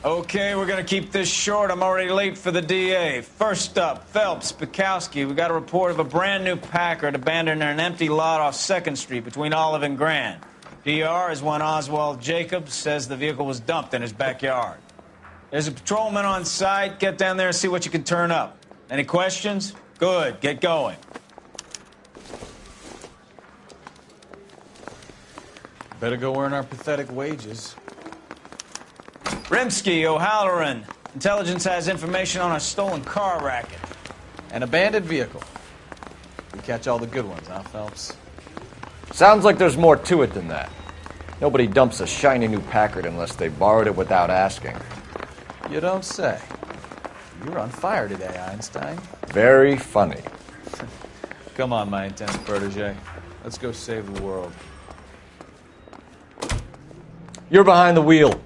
Okay, we're gonna keep this short. I'm already late for the DA. First up, Phelps, Bukowski. We got a report of a brand new Packard abandoned in an empty lot off 2nd Street between Olive and Grand. PR is one Oswald Jacobs says the vehicle was dumped in his backyard. There's a patrolman on site. Get down there and see what you can turn up. Any questions? Good, get going. Better go earn our pathetic wages. Rimsky, O'Halloran. Intelligence has information on a stolen car racket. An abandoned vehicle. We catch all the good ones, huh, Phelps? Sounds like there's more to it than that. Nobody dumps a shiny new Packard unless they borrowed it without asking. You don't say. You're on fire today, Einstein. Very funny. Come on, my intense protege. Let's go save the world. You're behind the wheel.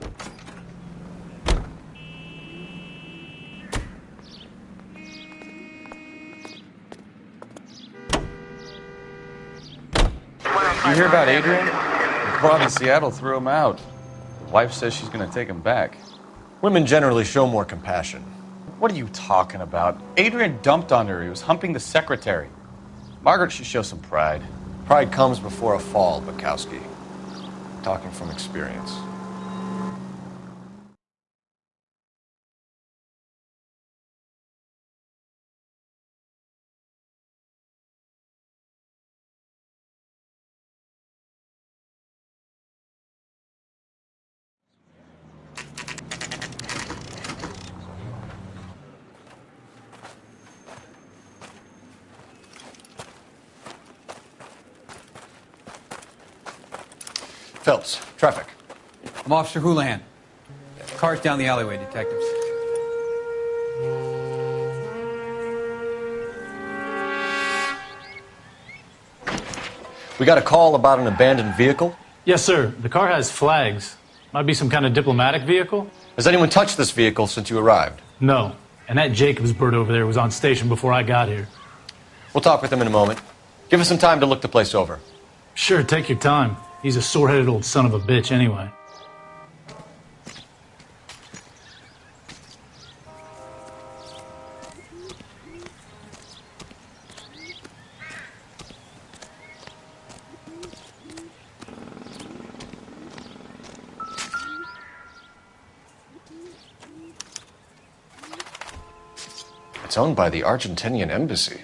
You hear about Adrian? The club in Seattle threw him out. The wife says she's going to take him back. Women generally show more compassion. What are you talking about? Adrian dumped on her. He was humping the secretary. Margaret should show some pride. Pride comes before a fall, Bukowski. Talking from experience. Phelps, traffic. I'm Officer Houlihan. Car's down the alleyway, detectives. We got a call about an abandoned vehicle. Yes, sir. The car has flags. Might be some kind of diplomatic vehicle. Has anyone touched this vehicle since you arrived? No. And that Jacobs bird over there was on station before I got here. We'll talk with him in a moment. Give us some time to look the place over. Sure, take your time. He's a sore-headed old son of a bitch anyway. It's owned by the Argentinian embassy.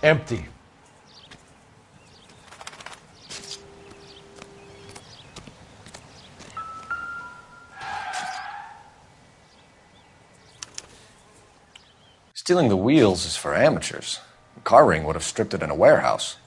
Empty. Stealing the wheels is for amateurs. A car ring would have stripped it in a warehouse.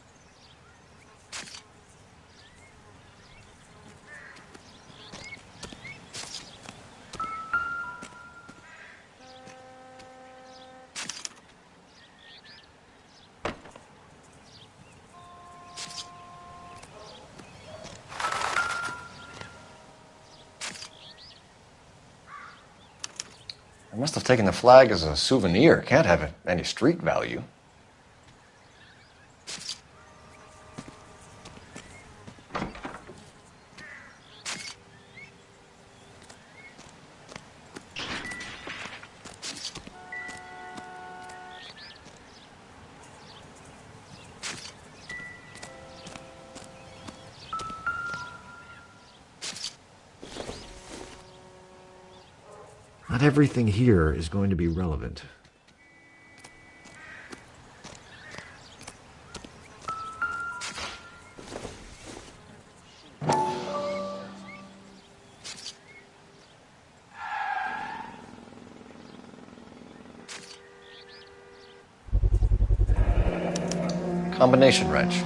I must have taken the flag as a souvenir. Can't have any street value. Not everything here is going to be relevant. Combination wrench.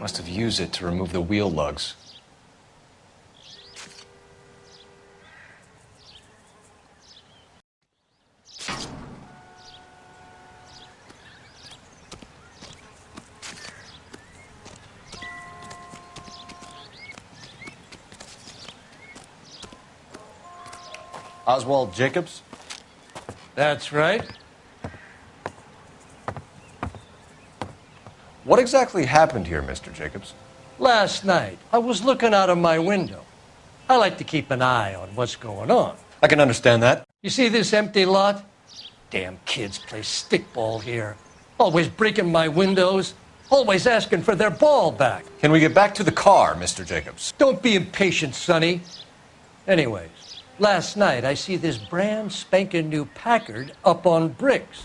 Must have used it to remove the wheel lugs. Oswald Jacobs? That's right. What exactly happened here, Mr. Jacobs? Last night, I was looking out of my window. I like to keep an eye on what's going on. I can understand that. You see this empty lot? Damn kids play stickball here. Always breaking my windows. Always asking for their ball back. Can we get back to the car, Mr. Jacobs? Don't be impatient, Sonny. Anyways, last night I see this brand spanking new Packard up on bricks.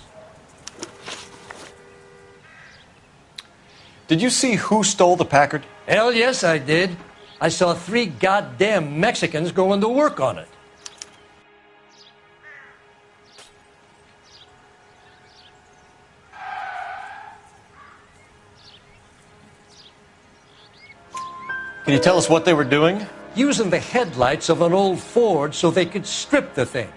Did you see who stole the Packard? Hell yes, I did. I saw 3 goddamn Mexicans going to work on it. Can you tell us what they were doing? Using the headlights of an old Ford so they could strip the thing.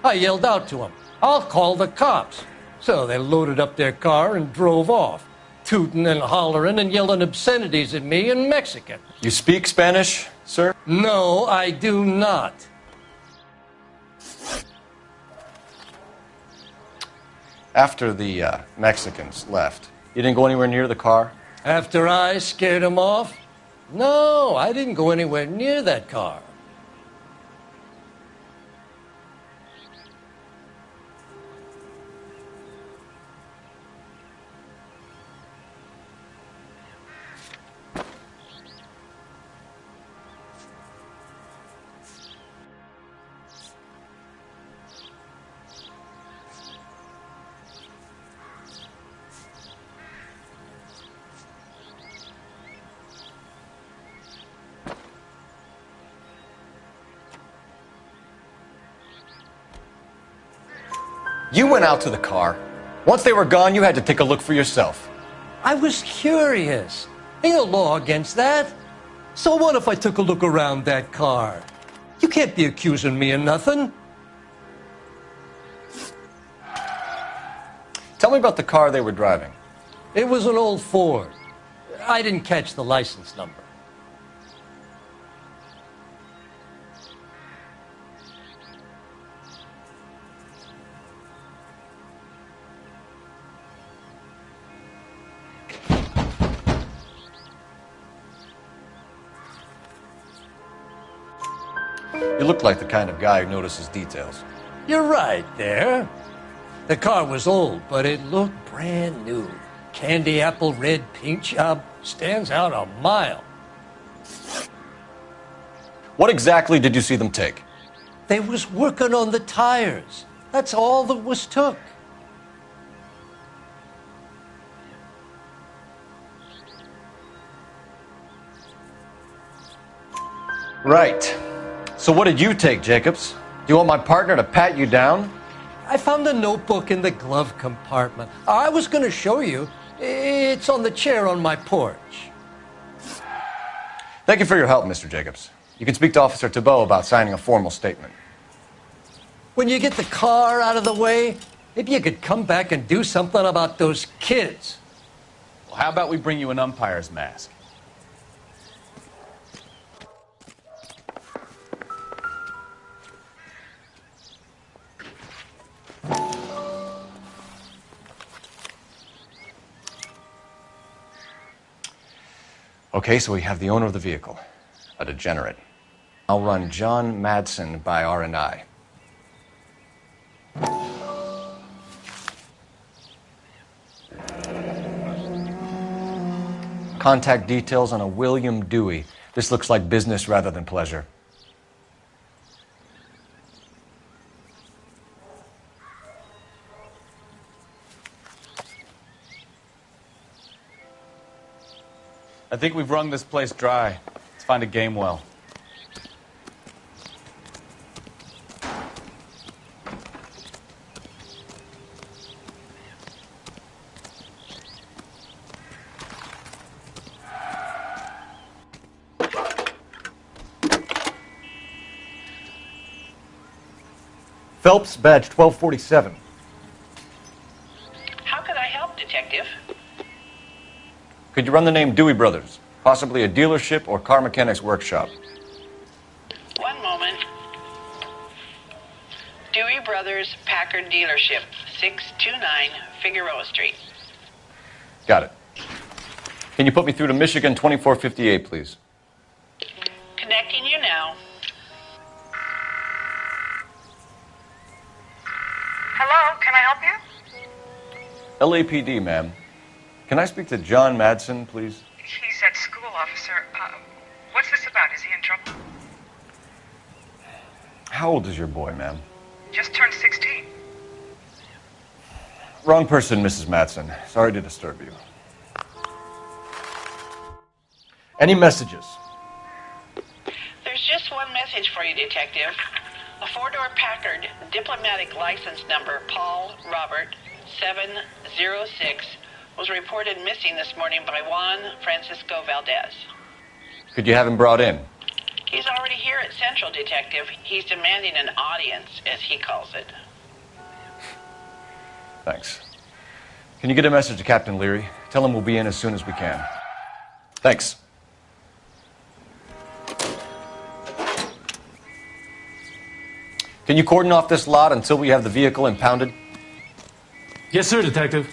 I yelled out to them, "I'll call the cops." So they loaded up their car and drove off, tooting and hollering and yelling obscenities at me in Mexican. You speak Spanish, sir? No, I do not. After the Mexicans left, you didn't go anywhere near the car? After I scared them off? No, I didn't go anywhere near that car. You went out to the car. Once they were gone, you had to take a look for yourself. I was curious. Ain't no law against that. So what if I took a look around that car? You can't be accusing me of nothing. Tell me about the car they were driving. It was an old Ford. I didn't catch the license number. You look like the kind of guy who notices details. You're right there. The car was old, but it looked brand new. Candy apple red paint job stands out a mile. What exactly did you see them take? They was working on the tires. That's all that was took. Right. So what did you take, Jacobs? Do you want my partner to pat you down? I found a notebook in the glove compartment. I was going to show you. It's on the chair on my porch. Thank you for your help, Mr. Jacobs. You can speak to Officer Thibault about signing a formal statement. When you get the car out of the way, maybe you could come back and do something about those kids. Well, how about we bring you an umpire's mask? Okay, so we have the owner of the vehicle, a degenerate. I'll run John Madsen by R&I. Contact details on a William Dewey. This looks like business rather than pleasure. I think we've wrung this place dry. Let's find a game well. Phelps, badge 1247. How could I help, Detective? Could you run the name Dewey Brothers? Possibly a dealership or car mechanics workshop. One moment. Brothers Packard dealership, 629 Figueroa Street. Got it. Can you put me through to Michigan 2458, please? Connecting you now. Hello, can I help you? LAPD, ma'am. Can I speak to John Madsen, please? He's at school, officer. What's this about? Is he in trouble? How old is your boy, ma'am? Just turned 16. Wrong person, Mrs. Madsen. Sorry to disturb you. Any messages? There's just one message for you, Detective. A four-door Packard, diplomatic license number Paul Robert 706, was reported missing this morning by Juan Francisco Valdez. Could you have him brought in? He's already here at Central, Detective. He's demanding an audience, as he calls it. Thanks. Can you get a message to Captain Leary? Tell him we'll be in as soon as we can. Thanks. Can you cordon off this lot until we have the vehicle impounded? Yes, sir, Detective.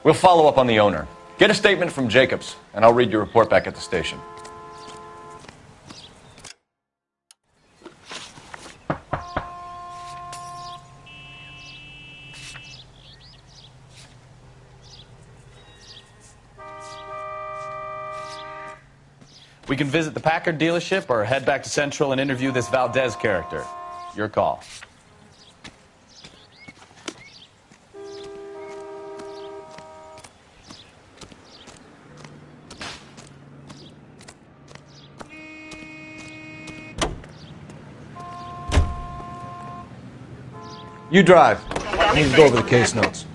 We'll follow up on the owner. Get a statement from Jacobs, and I'll read your report back at the station. We can visit the Packard dealership or head back to Central and interview this Valdez character. Your call. You drive. I need to go over the case notes.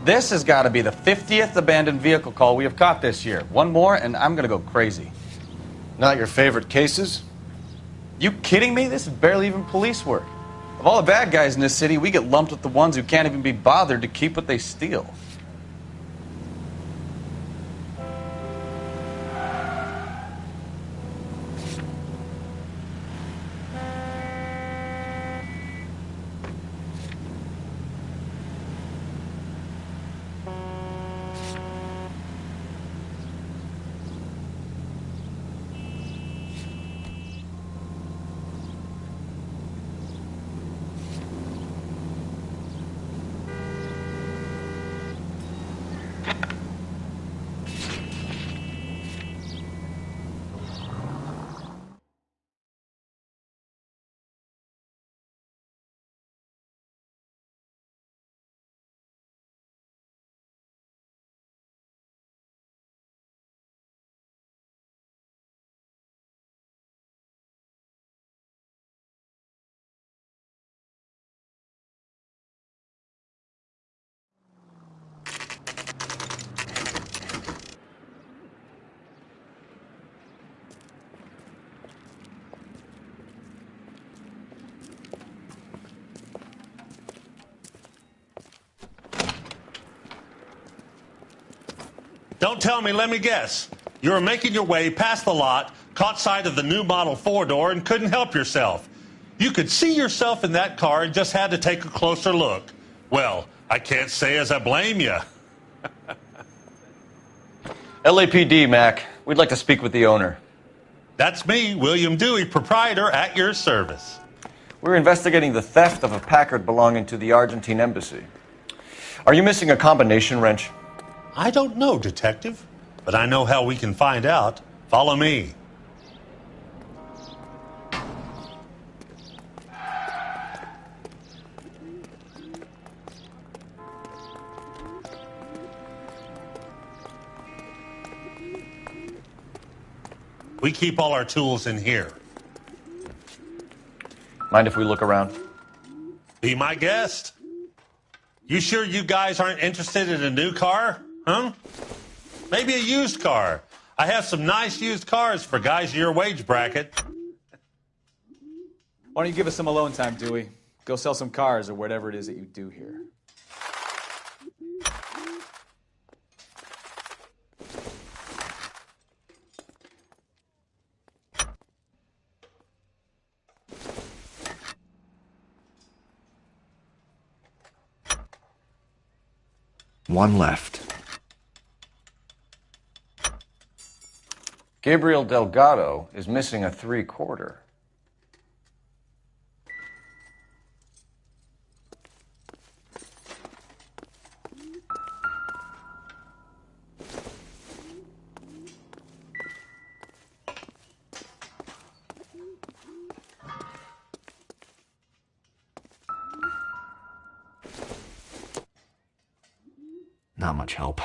This has got to be the 50th abandoned vehicle call we have caught this year. One more, and I'm going to go crazy. Not your favorite cases? You kidding me? This is barely even police work. Of all the bad guys in this city, we get lumped with the ones who can't even be bothered to keep what they steal. Don't tell me, let me guess. You were making your way past the lot, caught sight of the new model four-door, and couldn't help yourself. You could see yourself in that car and just had to take a closer look. Well, I can't say as I blame you. LAPD, Mac. We'd like to speak with the owner. That's me, William Dewey, proprietor, at your service. We're investigating the theft of a Packard belonging to the Argentine embassy. Are you missing a combination wrench? I don't know, Detective, but I know how we can find out. Follow me. We keep all our tools in here. Mind if we look around? Be my guest. You sure you guys aren't interested in a new car? Huh? Maybe a used car. I have some nice used cars for guys in your wage bracket. Why don't you give us some alone time, Dewey? Go sell some cars or whatever it is that you do here. One left. Gabriel Delgado is missing a 3/4. Not much help.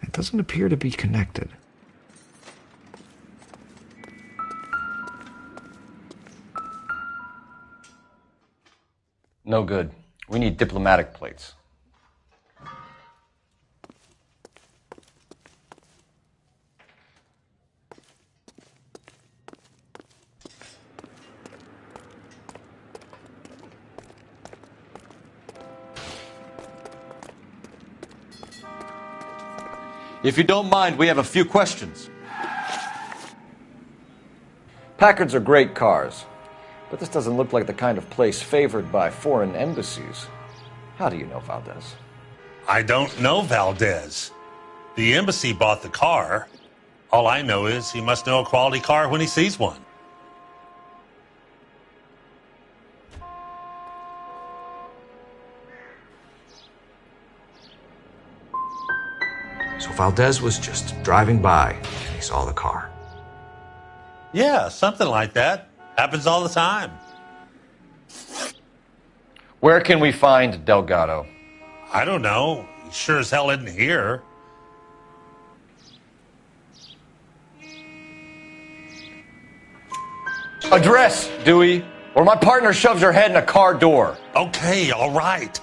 It doesn't appear to be connected. No good. We need diplomatic plates. If you don't mind, we have a few questions. Packards are great cars, but this doesn't look like the kind of place favored by foreign embassies. How do you know Valdez? I don't know Valdez. The embassy bought the car. All I know is he must know a quality car when he sees one. So Valdez was just driving by and he saw the car. Yeah, something like that. Happens all the time. Where can we find Delgado? I don't know. He sure as hell isn't here. Address, Dewey, or my partner shoves her head in a car door. Okay, all right.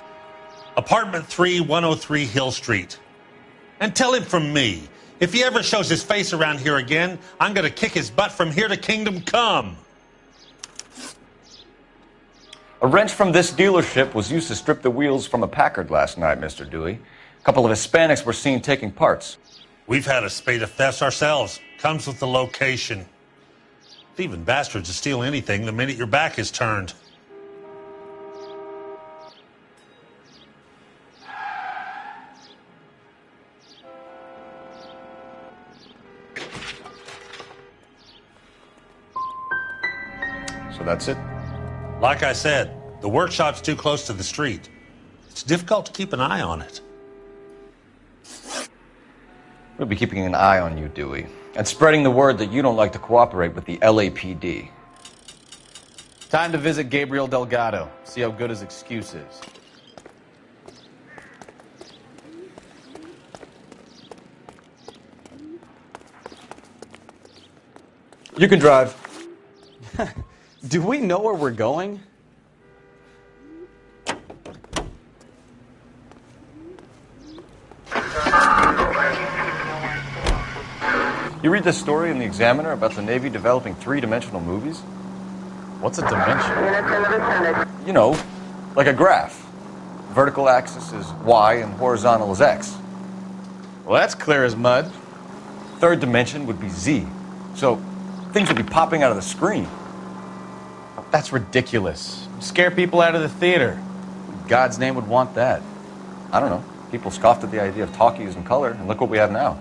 Apartment 3, 103 Hill Street. And tell him from me, if he ever shows his face around here again, I'm going to kick his butt from here to Kingdom Come. A wrench from this dealership was used to strip the wheels from a Packard last night, Mr. Dewey. A couple of Hispanics were seen taking parts. We've had a spate of thefts ourselves. Comes with the location. Thieving bastards will steal anything the minute your back is turned. So that's it? Like I said, the workshop's too close to the street. It's difficult to keep an eye on it. We'll be keeping an eye on you, Dewey, and spreading the word that you don't like to cooperate with the LAPD. Time to visit Gabriel Delgado, see how good his excuse is. You can drive. Do we know where we're going? You read this story in the Examiner about the Navy developing three-dimensional movies? What's a dimension? You know, like a graph. Vertical axis is Y and horizontal is X. Well, that's clear as mud. Third dimension would be Z. So things would be popping out of the screen. That's ridiculous. Scare people out of the theater. In God's name would want that. I don't know. People scoffed at the idea of talkies in color, and look what we have now.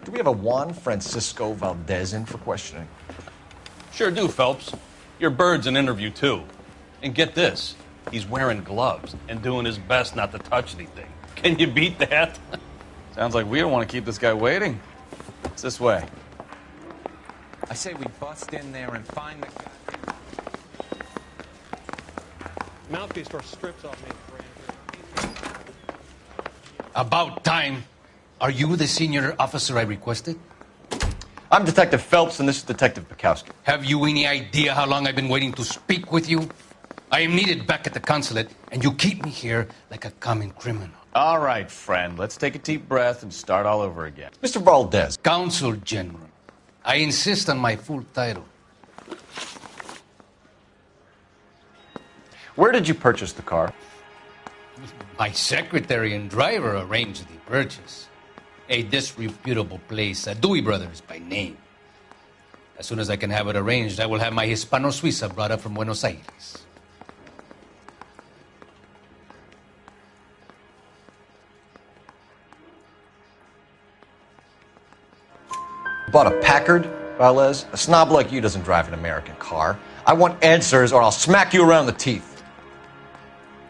Do we have a Juan Francisco Valdez in for questioning? Sure do, Phelps. Your bird's an interview, too. And get this, he's wearing gloves and doing his best not to touch anything. Can you beat that? Sounds like we don't want to keep this guy waiting. It's this way. I say we bust in there and find the guy. Mouthpiece for strips off me. About time. Are you the senior officer I requested? I'm Detective Phelps, and this is Detective Bukowski. Have you any idea how long I've been waiting to speak with you? I am needed back at the consulate, and you keep me here like a common criminal. All right, friend. Let's take a deep breath and start all over again. Mr. Valdez. Consul General. I insist on my full title. Where did you purchase the car? My secretary and driver arranged the purchase. A disreputable place, Dewey Brothers by name. As soon as I can have it arranged, I will have my Hispano Suiza brought up from Buenos Aires. Bought a Packard, Valdez? A snob like you doesn't drive an American car. I want answers or I'll smack you around the teeth.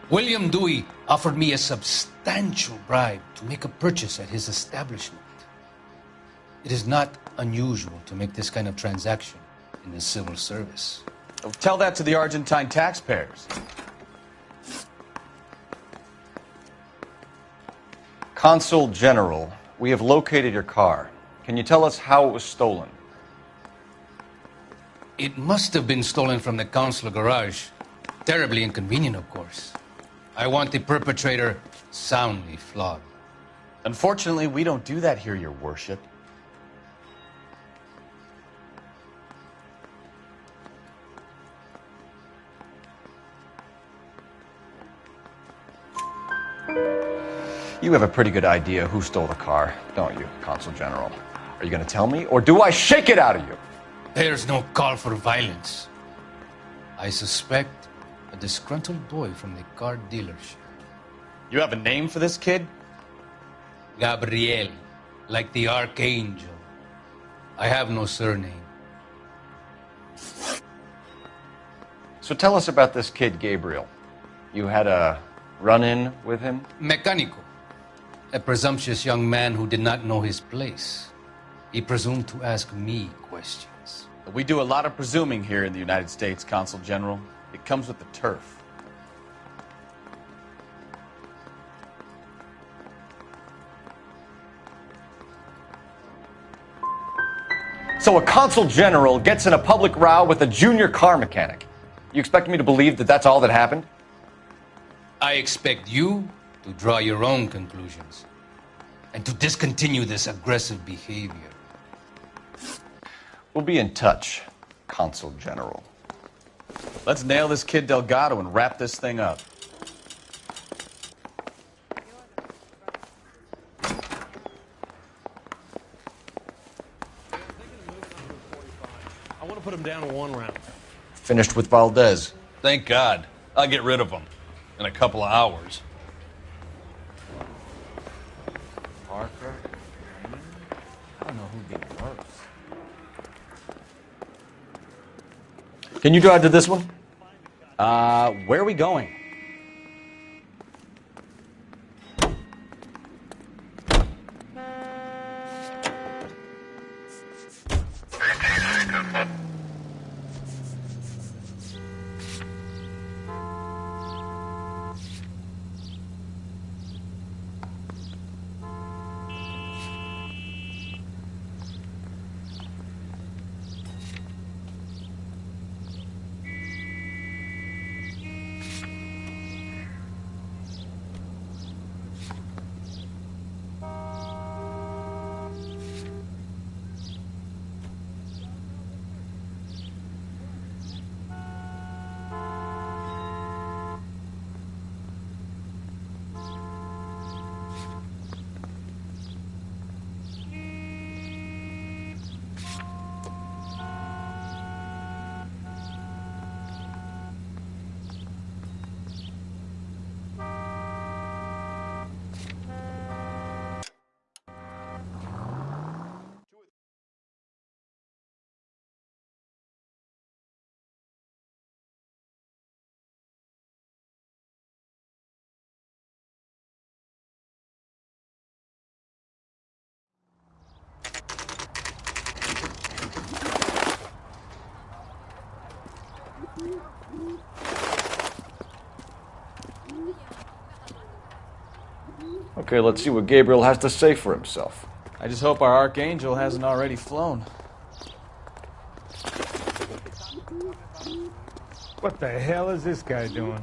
William Dewey offered me a substantial bribe to make a purchase at his establishment. It is not unusual to make this kind of transaction in the civil service. Tell that to the Argentine taxpayers. Consul General, we have located your car. Can you tell us how it was stolen? It must have been stolen from the consular garage. Terribly inconvenient, of course. I want the perpetrator soundly flogged. Unfortunately, we don't do that here, Your Worship. You have a pretty good idea who stole the car, don't you, Consul General? Are you going to tell me, or do I shake it out of you? There's no call for violence. I suspect a disgruntled boy from the car dealership. You have a name for this kid? Gabriel, like the archangel. I have no surname. So tell us about this kid, Gabriel. You had a run-in with him? Mecánico. A presumptuous young man who did not know his place. He presumed to ask me questions. We do a lot of presuming here in the United States, Consul General. It comes with the turf. So a Consul General gets in a public row with a junior car mechanic. You expect me to believe that that's all that happened? I expect you to draw your own conclusions and to discontinue this aggressive behavior. We'll be in touch, Consul General. Let's nail this kid Delgado and wrap this thing up. I want to put him down in one round. Finished with Valdez. Thank God. I'll get rid of him in a couple of hours. Parker? I don't know who did worse. Can you drive to this one? Where are we going? Okay, let's see what Gabriel has to say for himself. I just hope our archangel hasn't already flown. What the hell is this guy doing?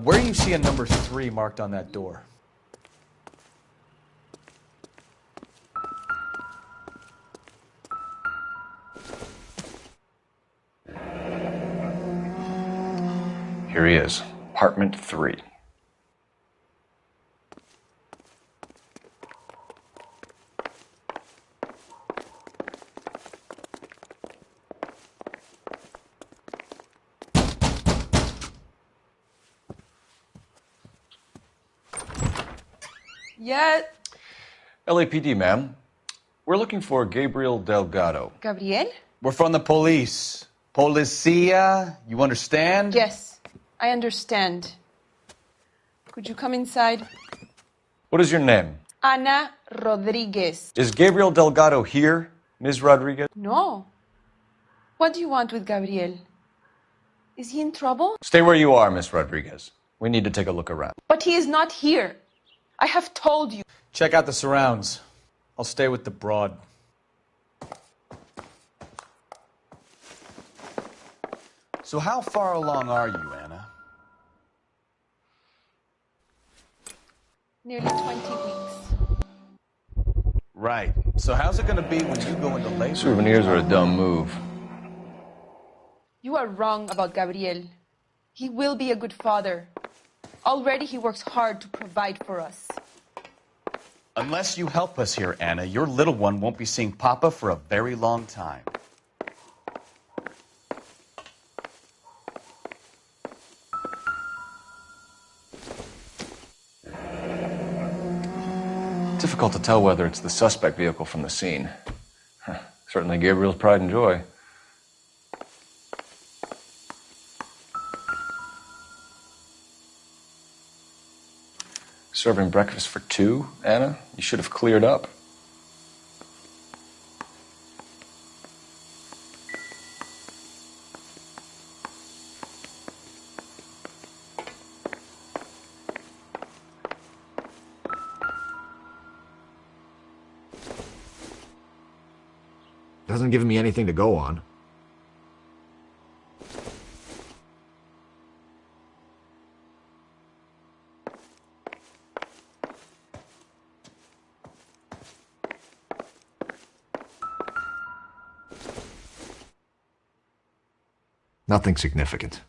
Where do you see a number 3 marked on that door? Here he is, apartment 3. Yeah. LAPD, ma'am. We're looking for Gabriel Delgado. Gabriel? We're from the police. Policia, you understand? Yes, I understand. Could you come inside? What is your name? Ana Rodriguez. Is Gabriel Delgado here, Ms. Rodriguez? No. What do you want with Gabriel? Is he in trouble? Stay where you are, Ms. Rodriguez. We need to take a look around. But he is not here. I have told you. Check out the surrounds. I'll stay with the broad. So how far along are you, Anna? Nearly 20 weeks. Right. So how's it going to be when you go into labor? Souvenirs are a dumb move. You are wrong about Gabriel. He will be a good father. Already he works hard to provide for us. Unless you help us here, Anna, your little one won't be seeing Papa for a very long time. Difficult to tell whether it's the suspect vehicle from the scene. Certainly Gabriel's pride and joy. Serving breakfast for 2, Anna? You should have cleared up. Doesn't give me anything to go on. Nothing significant.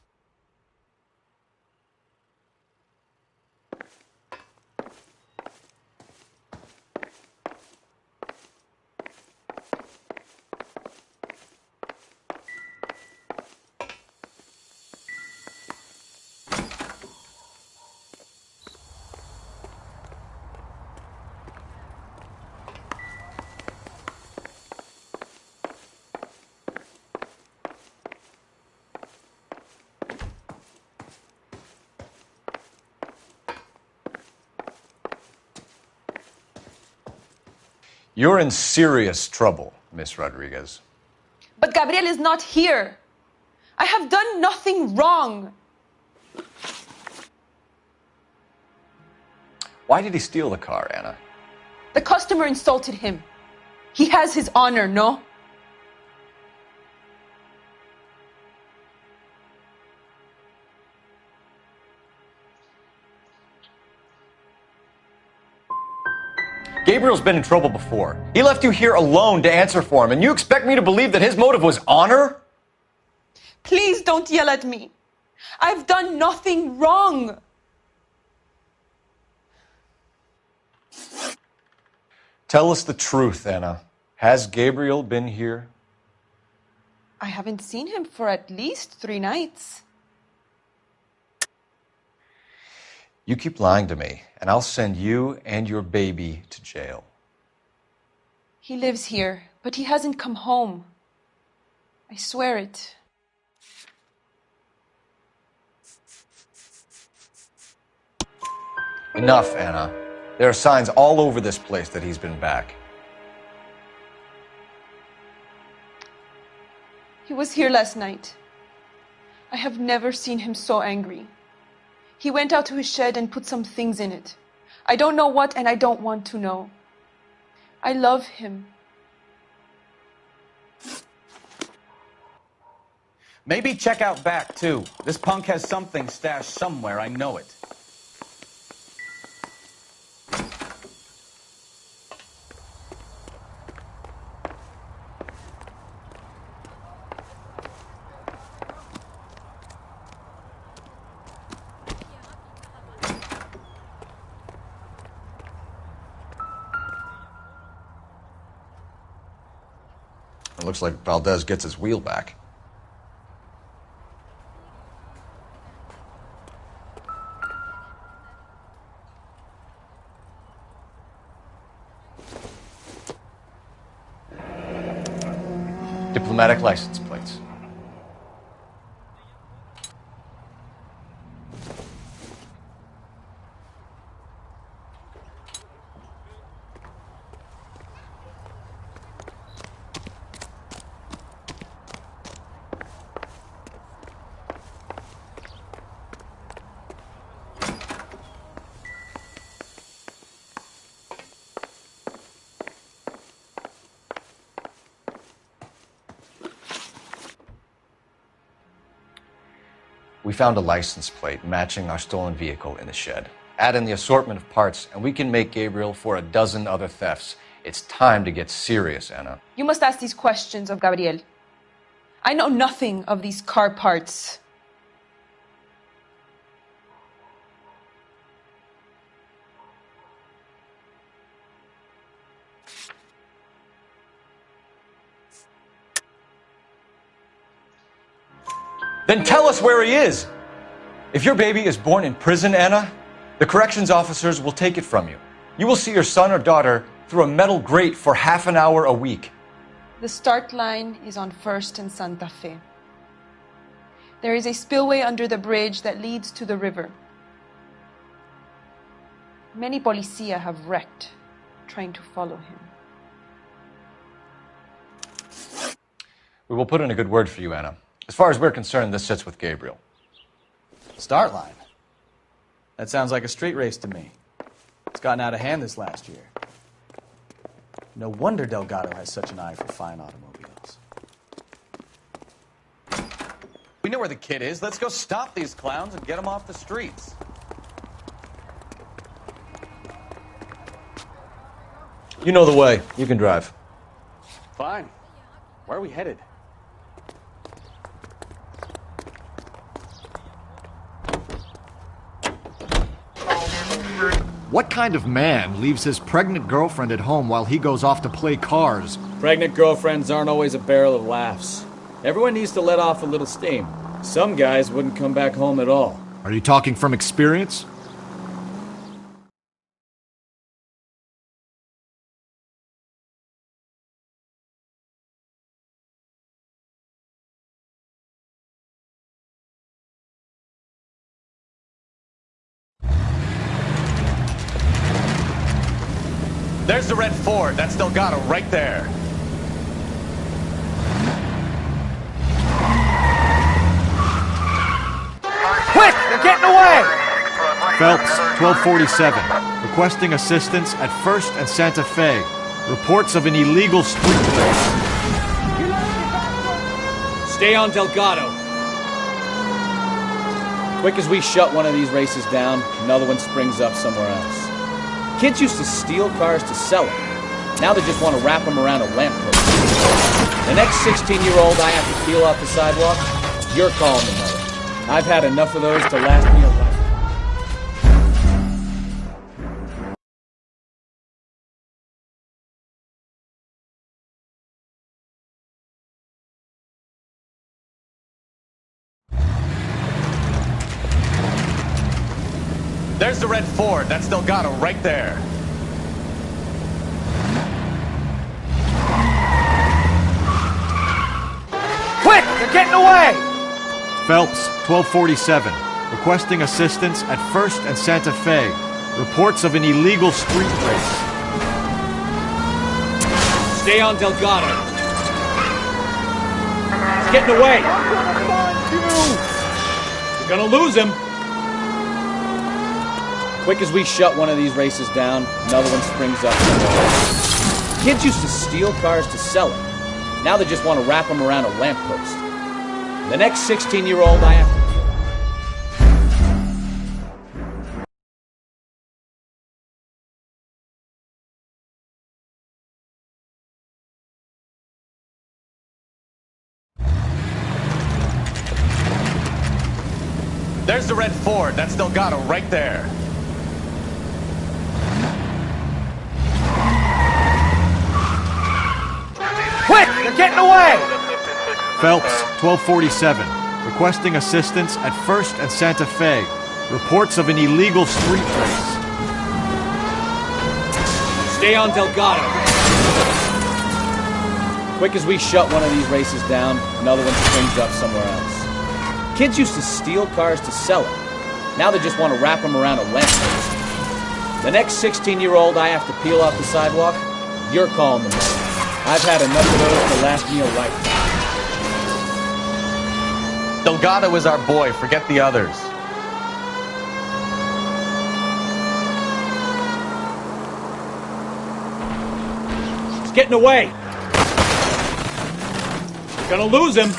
You're in serious trouble, Miss Rodriguez. But Gabriel is not here. I have done nothing wrong. Why did he steal the car, Anna? The customer insulted him. He has his honor, no? Gabriel's been in trouble before. He left you here alone to answer for him, and you expect me to believe that his motive was honor? Please don't yell at me. I've done nothing wrong. Tell us the truth, Anna. Has Gabriel been here? I haven't seen him for at least 3 nights. You keep lying to me, and I'll send you and your baby to jail. He lives here, but he hasn't come home. I swear it. Enough, Anna. There are signs all over this place that he's been back. He was here last night. I have never seen him so angry. He went out to his shed and put some things in it. I don't know what, and I don't want to know. I love him. Maybe check out back, too. This punk has something stashed somewhere, I know it. It looks like Valdez gets his wheel back. Diplomatic license plates. We found a license plate matching our stolen vehicle in the shed. Add in the assortment of parts, and we can make Gabriel for a dozen other thefts. It's time to get serious, Anna. You must ask these questions of Gabriel. I know nothing of these car parts. Then tell us where he is. If your baby is born in prison, Anna, the corrections officers will take it from you. You will see your son or daughter through a metal grate for half an hour a week. The start line is on 1st and Santa Fe. There is a spillway under the bridge that leads to the river. Many policia have wrecked trying to follow him. We will put in a good word for you, Anna. As far as we're concerned, this sits with Gabriel. Start line. That sounds like a street race to me. It's gotten out of hand this last year. No wonder Delgado has such an eye for fine automobiles. We know where the kid is. Let's go stop these clowns and get them off the streets. You know the way. You can drive. Fine. Where are we headed? What kind of man leaves his pregnant girlfriend at home while he goes off to play cars? Pregnant girlfriends aren't always a barrel of laughs. Everyone needs to let off a little steam. Some guys wouldn't come back home at all. Are you talking from experience? There's the red Ford. That's Delgado right there. Quick! They're getting away! Phelps, 1247. Requesting assistance at 1st and Santa Fe. Reports of an illegal street race. Stay on Delgado. Quick as we shut one of these races down, another one springs up somewhere else. Kids used to steal cars to sell them. Now they just want to wrap them around a lamppost. The next 16-year-old I have to peel off the sidewalk, you're calling the mother. I've had enough of those to last me a lifetime. There's the red Ford. That's Delgado right there. Quick! They're getting away! Phelps, 1247. Requesting assistance at 1st and Santa Fe. Reports of an illegal street race. Stay on Delgado. He's getting away. You're gonna lose him. Quick as we shut one of these races down, another one springs up. Kids used to steal cars to sell it. Now they just want to wrap them around a lamppost. The next 16-year-old I have to... There's the red Ford. That's Delgado right there. Quick! They're getting away! Phelps, 1247, requesting assistance at 1st and Santa Fe. Reports of an illegal street race. Stay on Delgado. Quick as we shut one of these races down, another one springs up somewhere else. Kids used to steal cars to sell it. Now they just want to wrap them around a lamppost. The next 16-year-old I have to peel off the sidewalk, you're calling them. I've had enough of those to last me a lifetime. Delgado is our boy. Forget the others. He's getting away. You're gonna lose him.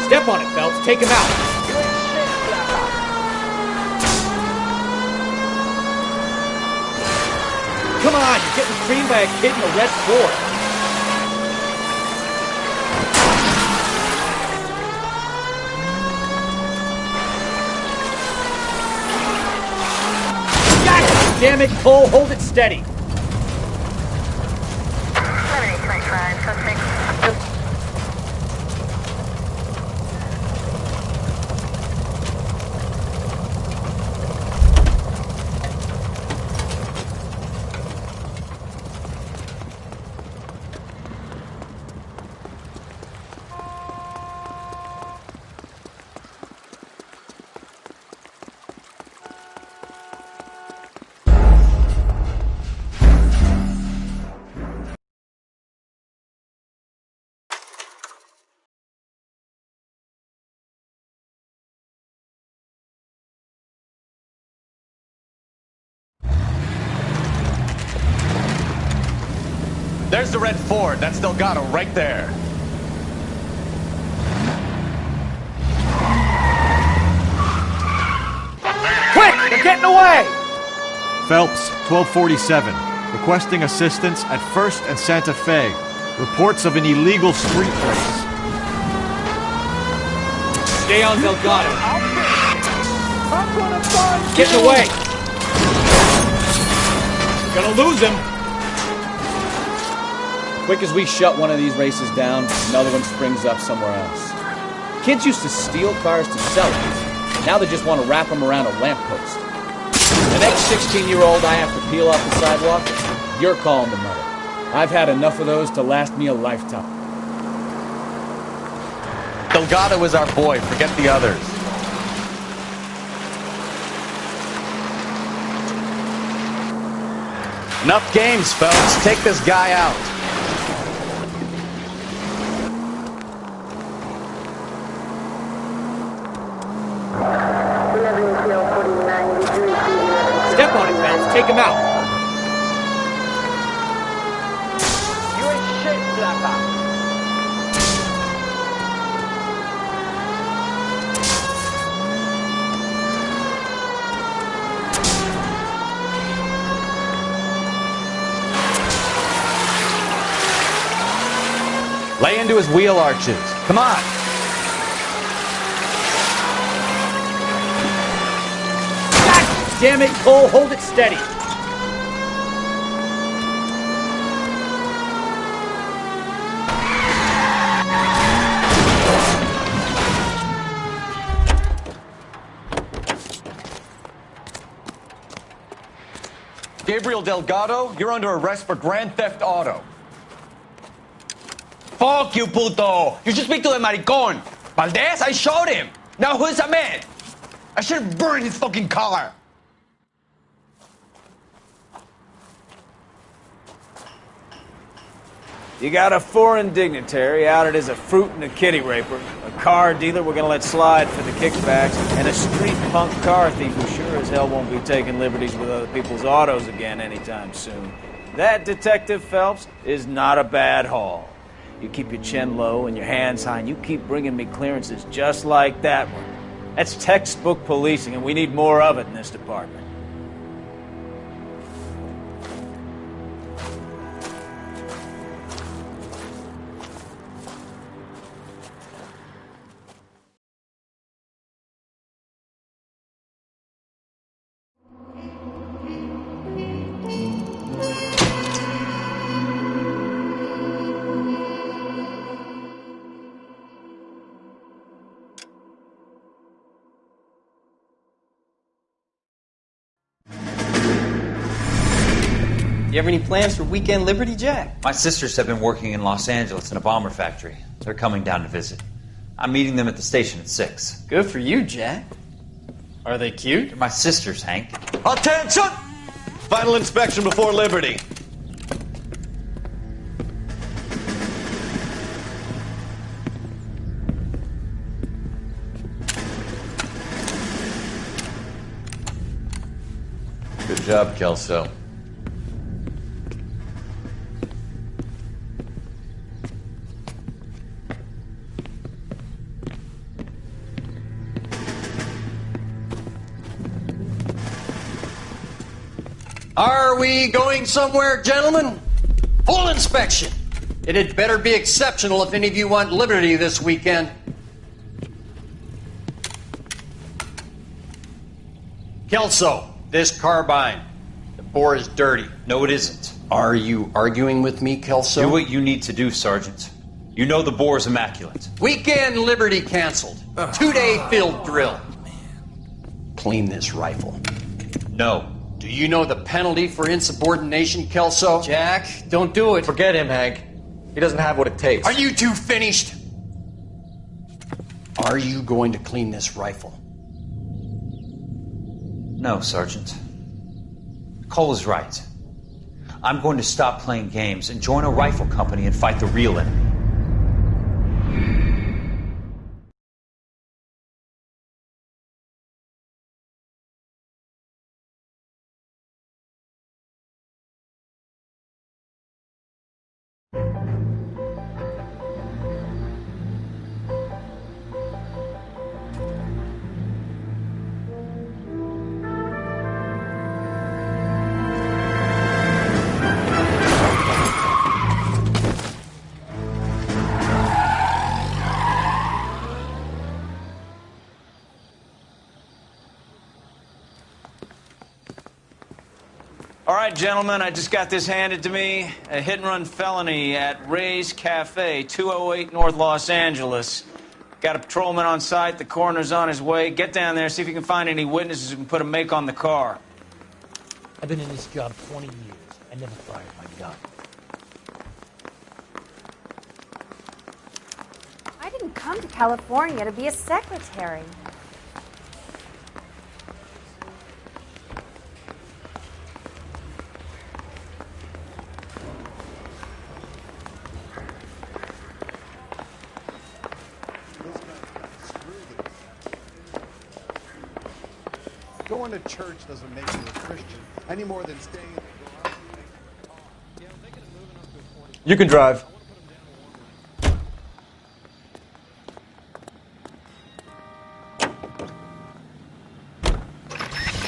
Step on it, Phelps. Take him out. Come on, you're getting creamed by a kid in a red Ford. God damn it, Cole, hold it steady. There's the red Ford. That's Delgado right there. Quick! They're getting away! Phelps, 1247, requesting assistance at 1st and Santa Fe. Reports of an illegal street race. Stay on Delgado. Getting away. You're gonna lose him. Quick as we shut one of these races down, another one springs up somewhere else. Kids used to steal cars to sell it. Now they just want to wrap them around a lamppost. The next 16-year-old I have to peel off the sidewalk, you're calling the mother. I've had enough of those to last me a lifetime. Delgado is our boy. Forget the others. Enough games, fellas. Take this guy out. Step on it, Phelps. Take him out. You ain't shit, Blacker. Lay into his wheel arches. Come on. God damn it, Cole. Hold it steady. Gabriel Delgado, you're under arrest for grand theft auto. Fuck you, puto! You should speak to the maricon. Valdez, I showed him. Now who's a man? I should have burned his fucking car. You got a foreign dignitary outed as a fruit and a kitty raper, a car dealer we're gonna let slide for the kickbacks, and a street punk car thief who sure as hell won't be taking liberties with other people's autos again anytime soon. That, Detective Phelps, is not a bad haul. You keep your chin low and your hands high, and you keep bringing me clearances just like that one. That's textbook policing, and we need more of it in this department. You have any plans for Weekend Liberty, Jack? My sisters have been working in Los Angeles in a bomber factory. They're coming down to visit. I'm meeting them at the station at 6. Good for you, Jack. Are they cute? They're my sisters, Hank. Attention! Final inspection before Liberty. Good job, Kelso. Are we going somewhere, gentlemen? Full inspection. It had better be exceptional if any of you want liberty this weekend. Kelso, this carbine. The bore is dirty. No, it isn't. Are you arguing with me, Kelso? Do what you need to do, Sergeant. You know the bore is immaculate. Weekend liberty canceled. 2-day field drill. Clean this rifle. No. Do you know the penalty for insubordination, Kelso? Jack, don't do it. Forget him, Hank. He doesn't have what it takes. Are you two finished? Are you going to clean this rifle? No, Sergeant. Cole is right. I'm going to stop playing games and join a rifle company and fight the real enemy. All right, gentlemen, I just got this handed to me. A hit-and-run felony at Ray's Cafe, 208 North Los Angeles. Got a patrolman on site. The coroner's on his way. Get down there, see if you can find any witnesses who can put a make on the car. I've been in this job 20 years. I never fired my gun. I didn't come to California to be a secretary. Going to church doesn't make you a Christian any more than staying in the garage. You can drive.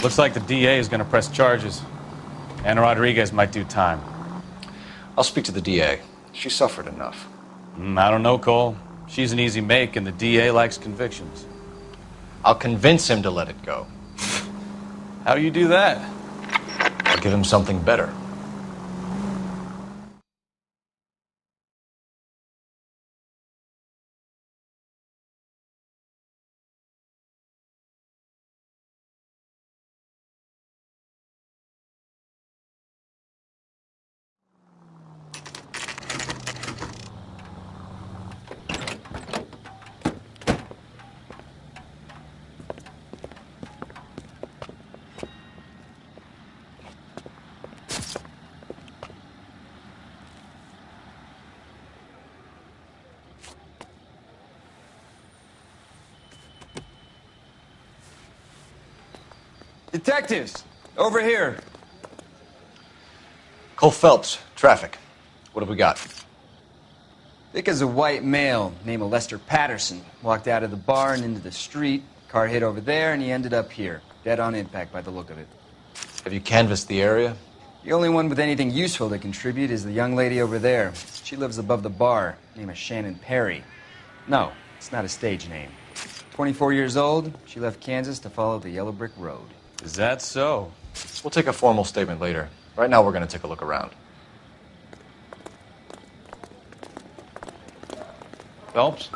Looks like the DA is going to press charges. Anna Rodriguez might do time. I'll speak to the DA. She suffered enough. I don't know, Cole. She's an easy make, and the DA likes convictions. I'll convince him to let it go. How you do that? I'll give him something better. Detectives, over here. Cole Phelps, traffic. What have we got? Thick as a white male, name of Lester Patterson. Walked out of the bar and into the street. Car hit over there, and he ended up here. Dead on impact by the look of it. Have you canvassed the area? The only one with anything useful to contribute is the young lady over there. She lives above the bar. Name is Shannon Perry. No, it's not a stage name. 24 years old, she left Kansas to follow the Yellow Brick Road. Is that so? We'll take a formal statement later. Right now, we're going to take a look around. Phelps?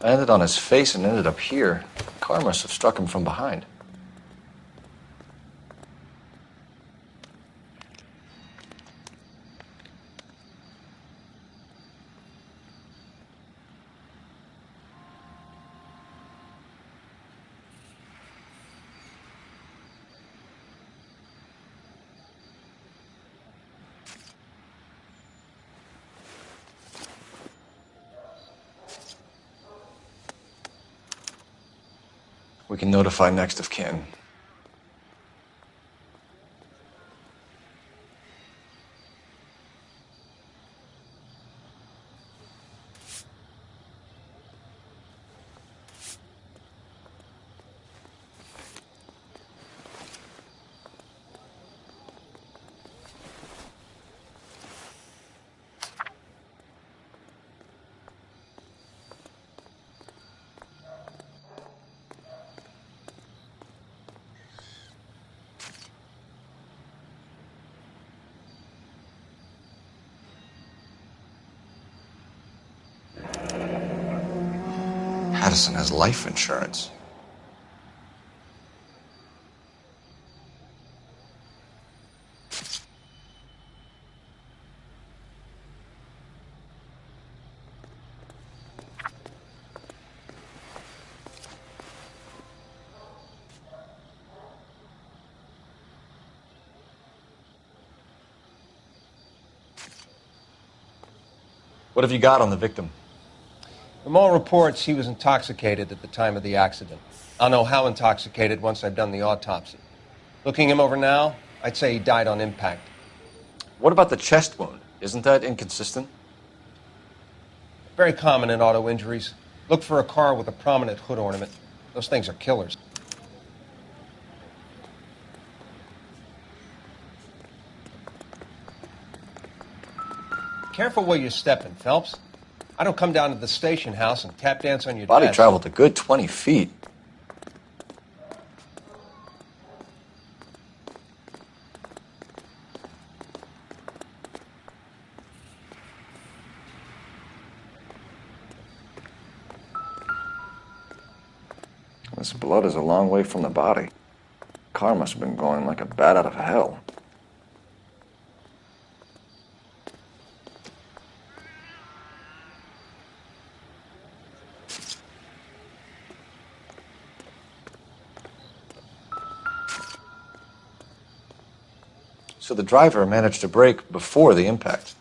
I landed on his face and ended up here. The car must have struck him from behind. We can notify next of kin. Patterson has life insurance. What have you got on the victim? From all reports, he was intoxicated at the time of the accident. I'll know how intoxicated once I've done the autopsy. Looking him over now, I'd say he died on impact. What about the chest wound? Isn't that inconsistent? Very common in auto injuries. Look for a car with a prominent hood ornament. Those things are killers. Careful where you're stepping, Phelps. I don't come down to the station house and tap dance on your Body desk. traveled a good 20 feet. This blood is a long way from the body. Car must have been going like a bat out of hell. So the driver managed to brake before the impact.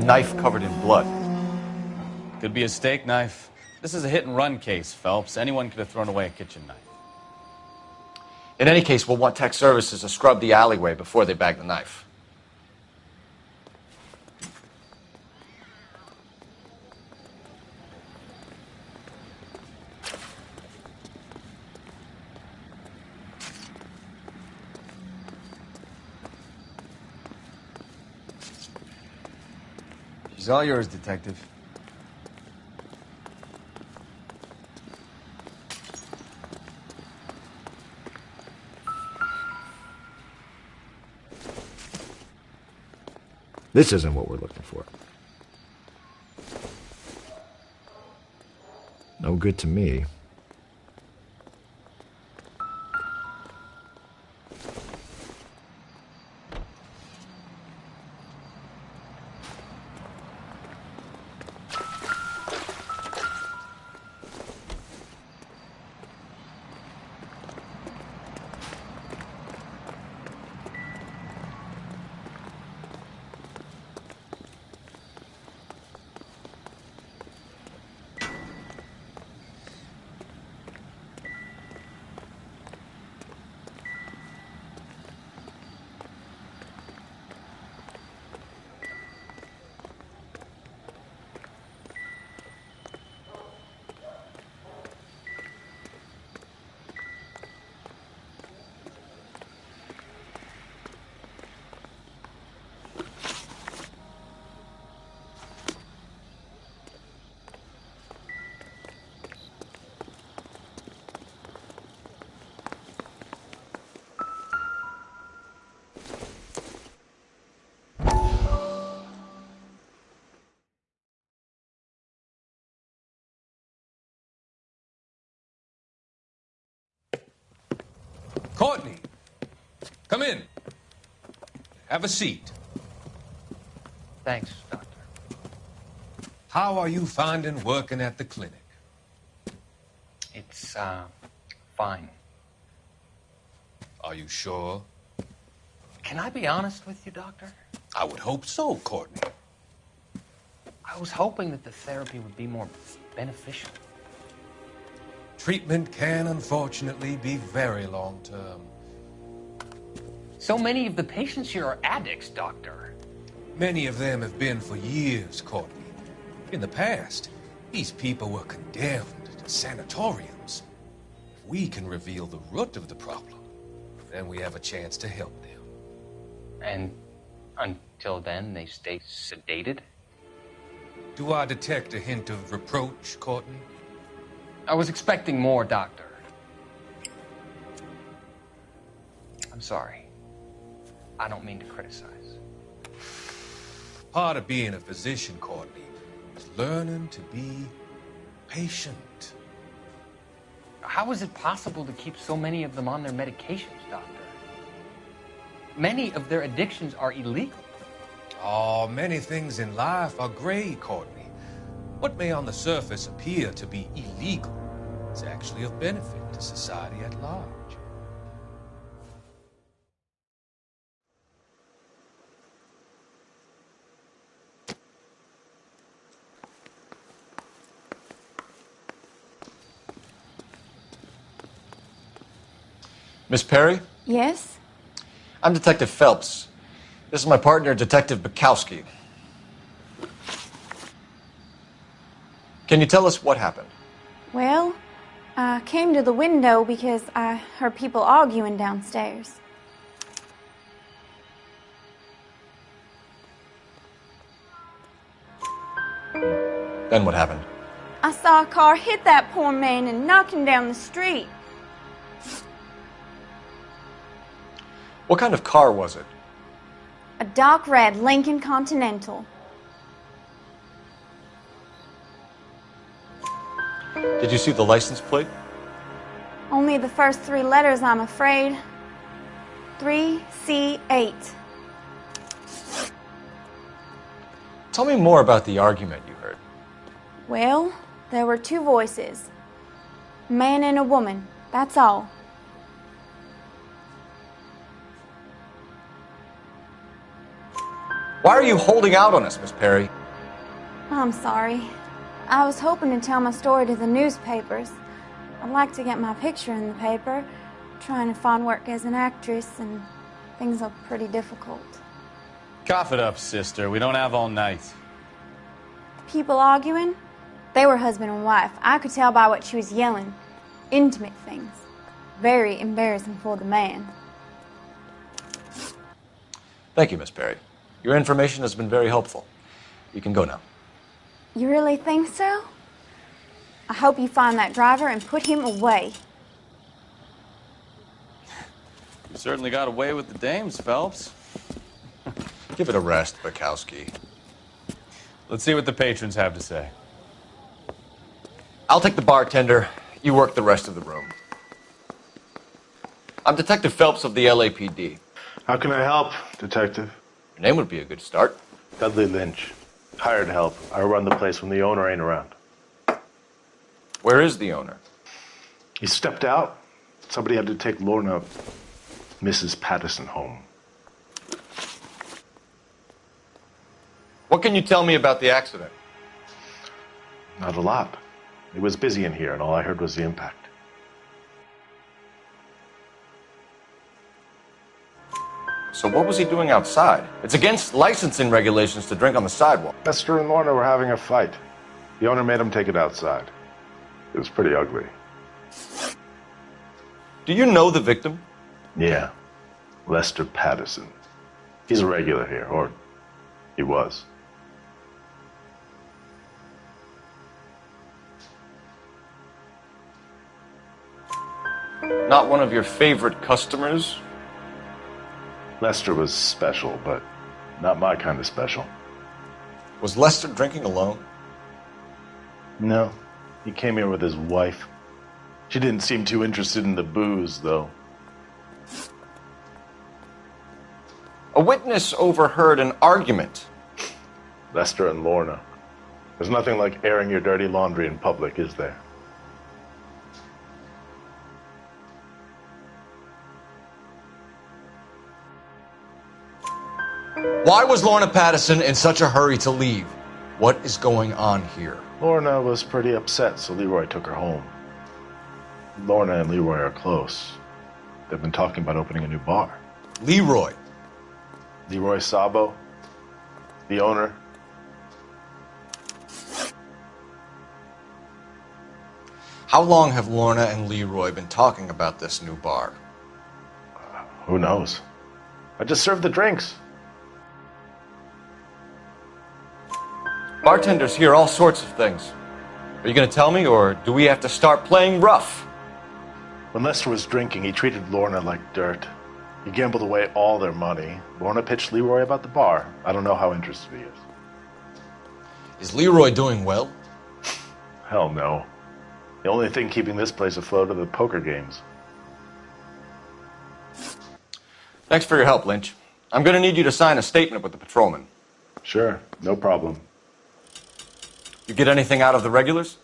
Knife covered in blood. Could be a steak knife. This is a hit-and-run case, Phelps. Anyone could have thrown away a kitchen knife. In any case, we'll want tech services to scrub the alleyway before they bag the knife. It's all yours, Detective. This isn't what we're looking for. No good to me. Courtney, come in. Have a seat. Thanks, Doctor. How are you finding working at the clinic? It's, fine. Are you sure? Can I be honest with you, Doctor? I would hope so, Courtney. I was hoping that the therapy would be more beneficial. Treatment can, unfortunately, be very long-term. So many of the patients here are addicts, Doctor. Many of them have been for years, Courtney. In the past, these people were condemned to sanatoriums. If we can reveal the root of the problem, then we have a chance to help them. And until then, they stay sedated? Do I detect a hint of reproach, Courtney? I was expecting more, Doctor. I'm sorry. I don't mean to criticize. Part of being a physician, Courtney, is learning to be patient. How is it possible to keep so many of them on their medications, Doctor? Many of their addictions are illegal. Oh, many things in life are gray, Courtney. What may on the surface appear to be illegal is actually of benefit to society at large. Miss Perry? Yes? I'm Detective Phelps. This is my partner, Detective Bukowski. Can you tell us what happened? Well, I came to the window because I heard people arguing downstairs. Then what happened? I saw a car hit that poor man and knock him down the street. What kind of car was it? A dark red Lincoln Continental. Did you see the license plate? Only the first 3 letters, I'm afraid. 3C8. Tell me more about the argument you heard. Well, there were 2 voices. A man and a woman, that's all. Why are you holding out on us, Miss Perry? I'm sorry. I was hoping to tell my story to the newspapers. I'd like to get my picture in the paper. Trying to find work as an actress, and things are pretty difficult. Cough it up, sister. We don't have all night. People arguing? They were husband and wife. I could tell by what she was yelling. Intimate things. Very embarrassing for the man. Thank you, Miss Perry. Your information has been very helpful. You can go now. You really think so? I hope you find that driver and put him away. You certainly got away with the dames, Phelps. Give it a rest, Bukowski. Let's see what the patrons have to say. I'll take the bartender. You work the rest of the room. I'm Detective Phelps of the LAPD. How can I help, Detective? Your name would be a good start. Dudley Lynch. Hired help. I run the place when the owner ain't around. Where is the owner? He stepped out. Somebody had to take Lorna, Mrs. Patterson, home. What can you tell me about the accident? Not a lot. It was busy in here, and all I heard was the impact. So what was he doing outside? It's against licensing regulations to drink on the sidewalk. Lester and Lorna were having a fight. The owner made him take it outside. It was pretty ugly. Do you know the victim? Yeah. Lester Patterson. He's a regular here, or he was. Not one of your favorite customers? Lester was special, but not my kind of special. Was Lester drinking alone? No. He came here with his wife. She didn't seem too interested in the booze, though. A witness overheard an argument. Lester and Lorna. There's nothing like airing your dirty laundry in public, is there? Why was Lorna Patterson in such a hurry to leave? What is going on here? Lorna was pretty upset, so Leroy took her home. Lorna and Leroy are close. They've been talking about opening a new bar. Leroy? Leroy Sabo, the owner. How long have Lorna and Leroy been talking about this new bar? Who knows? I just served the drinks. Bartenders hear all sorts of things. Are you going to tell me, or do we have to start playing rough? When Lester was drinking, he treated Lorna like dirt. He gambled away all their money. Lorna pitched Leroy about the bar. I don't know how interested he is. Is Leroy doing well? Hell no. The only thing keeping this place afloat are the poker games. Thanks for your help, Lynch. I'm going to need you to sign a statement with the patrolman. Sure, no problem. You get anything out of the regulars?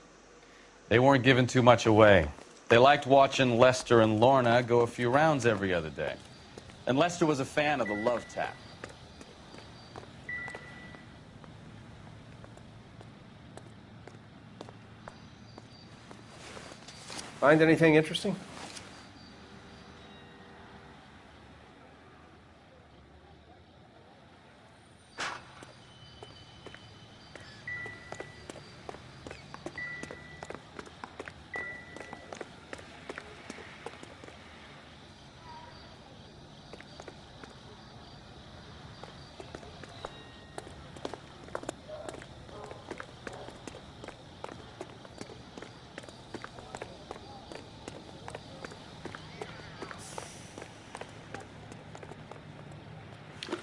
They weren't giving too much away. They liked watching Lester and Lorna go a few rounds every other day. And Lester was a fan of the love tap. Find anything interesting?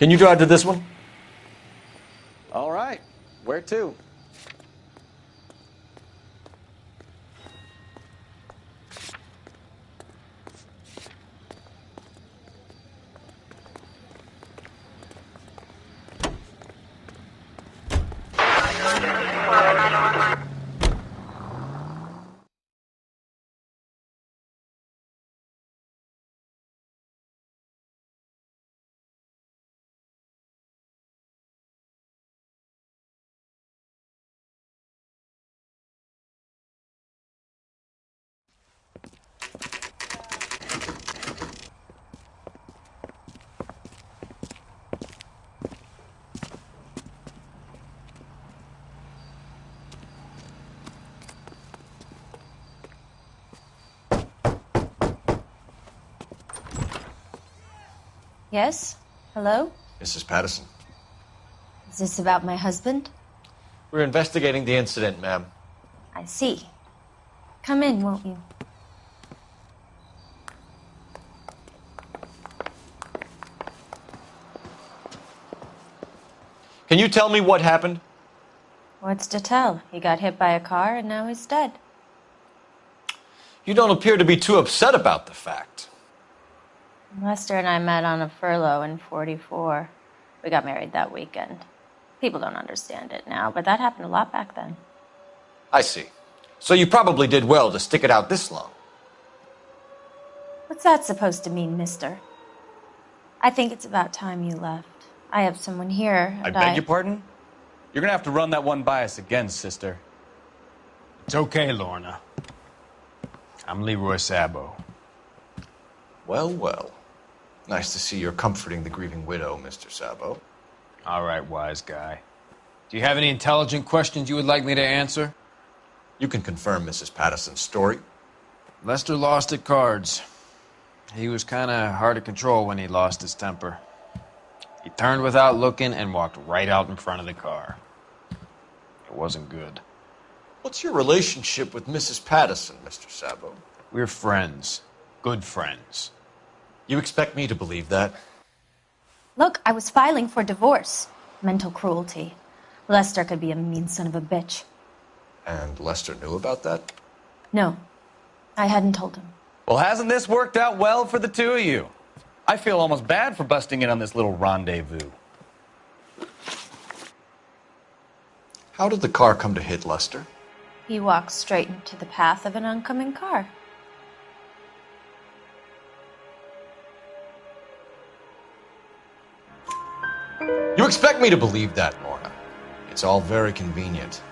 Can you drive to this one? All right. Where to? Yes? Hello? Mrs. Patterson. Is this about my husband? We're investigating the incident, ma'am. I see. Come in, won't you? Can you tell me what happened? What's to tell? He got hit by a car and now he's dead. You don't appear to be too upset about the fact. Lester and I met on a furlough in '44. We got married that weekend. People don't understand it now, but that happened a lot back then. I see. So you probably did well to stick it out this long. What's that supposed to mean, mister? I think it's about time you left. I have someone here, I and beg your pardon? You're gonna have to run that one by us again, sister. It's okay, Lorna. I'm Leroy Sabo. Well, well. Nice to see you're comforting the grieving widow, Mr. Sabo. All right, wise guy. Do you have any intelligent questions you would like me to answer? You can confirm Mrs. Patterson's story. Lester lost at cards. He was kind of hard to control when he lost his temper. He turned without looking and walked right out in front of the car. It wasn't good. What's your relationship with Mrs. Patterson, Mr. Sabo? We're friends. Good friends. You expect me to believe that? Look, I was filing for divorce. Mental cruelty. Lester could be a mean son of a bitch. And Lester knew about that? No, I hadn't told him. Well, hasn't this worked out well for the two of you? I feel almost bad for busting in on this little rendezvous. How did the car come to hit Lester? He walked straight into the path of an oncoming car. You expect me to believe that, Lorna. It's all very convenient.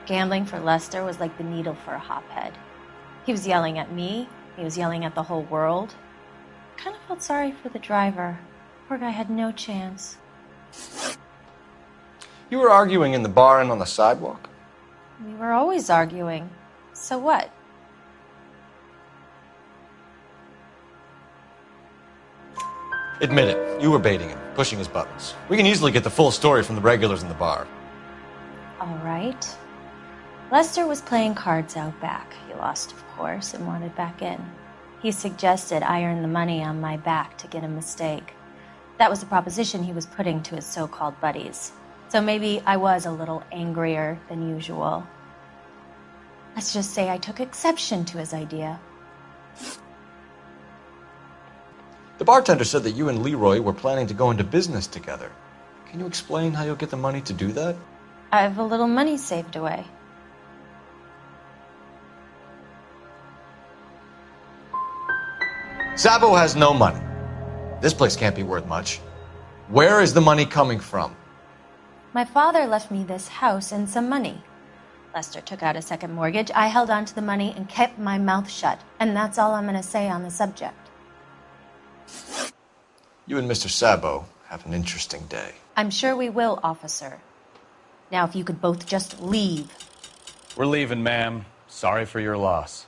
Gambling for Lester was like the needle for a hophead. He was yelling at me. He was yelling at the whole world. I kind of felt sorry for the driver. Poor guy had no chance. You were arguing in the bar and on the sidewalk? We were always arguing. So what? Admit it. You were baiting him, pushing his buttons. We can easily get the full story from the regulars in the bar. All right. Lester was playing cards out back. He lost, of course, and wanted back in. He suggested I earn the money on my back to get a mistake. That was the proposition he was putting to his so-called buddies. So maybe I was a little angrier than usual. Let's just say I took exception to his idea. The bartender said that you and Leroy were planning to go into business together. Can you explain how you'll get the money to do that? I have a little money saved away. Sabo has no money. This place can't be worth much. Where is the money coming from? My father left me this house and some money. Lester took out a second mortgage. I held on to the money and kept my mouth shut. And that's all I'm going to say on the subject. You and Mr. Sabo have an interesting day. I'm sure we will, officer. Now, if you could both just leave. We're leaving, ma'am. Sorry for your loss.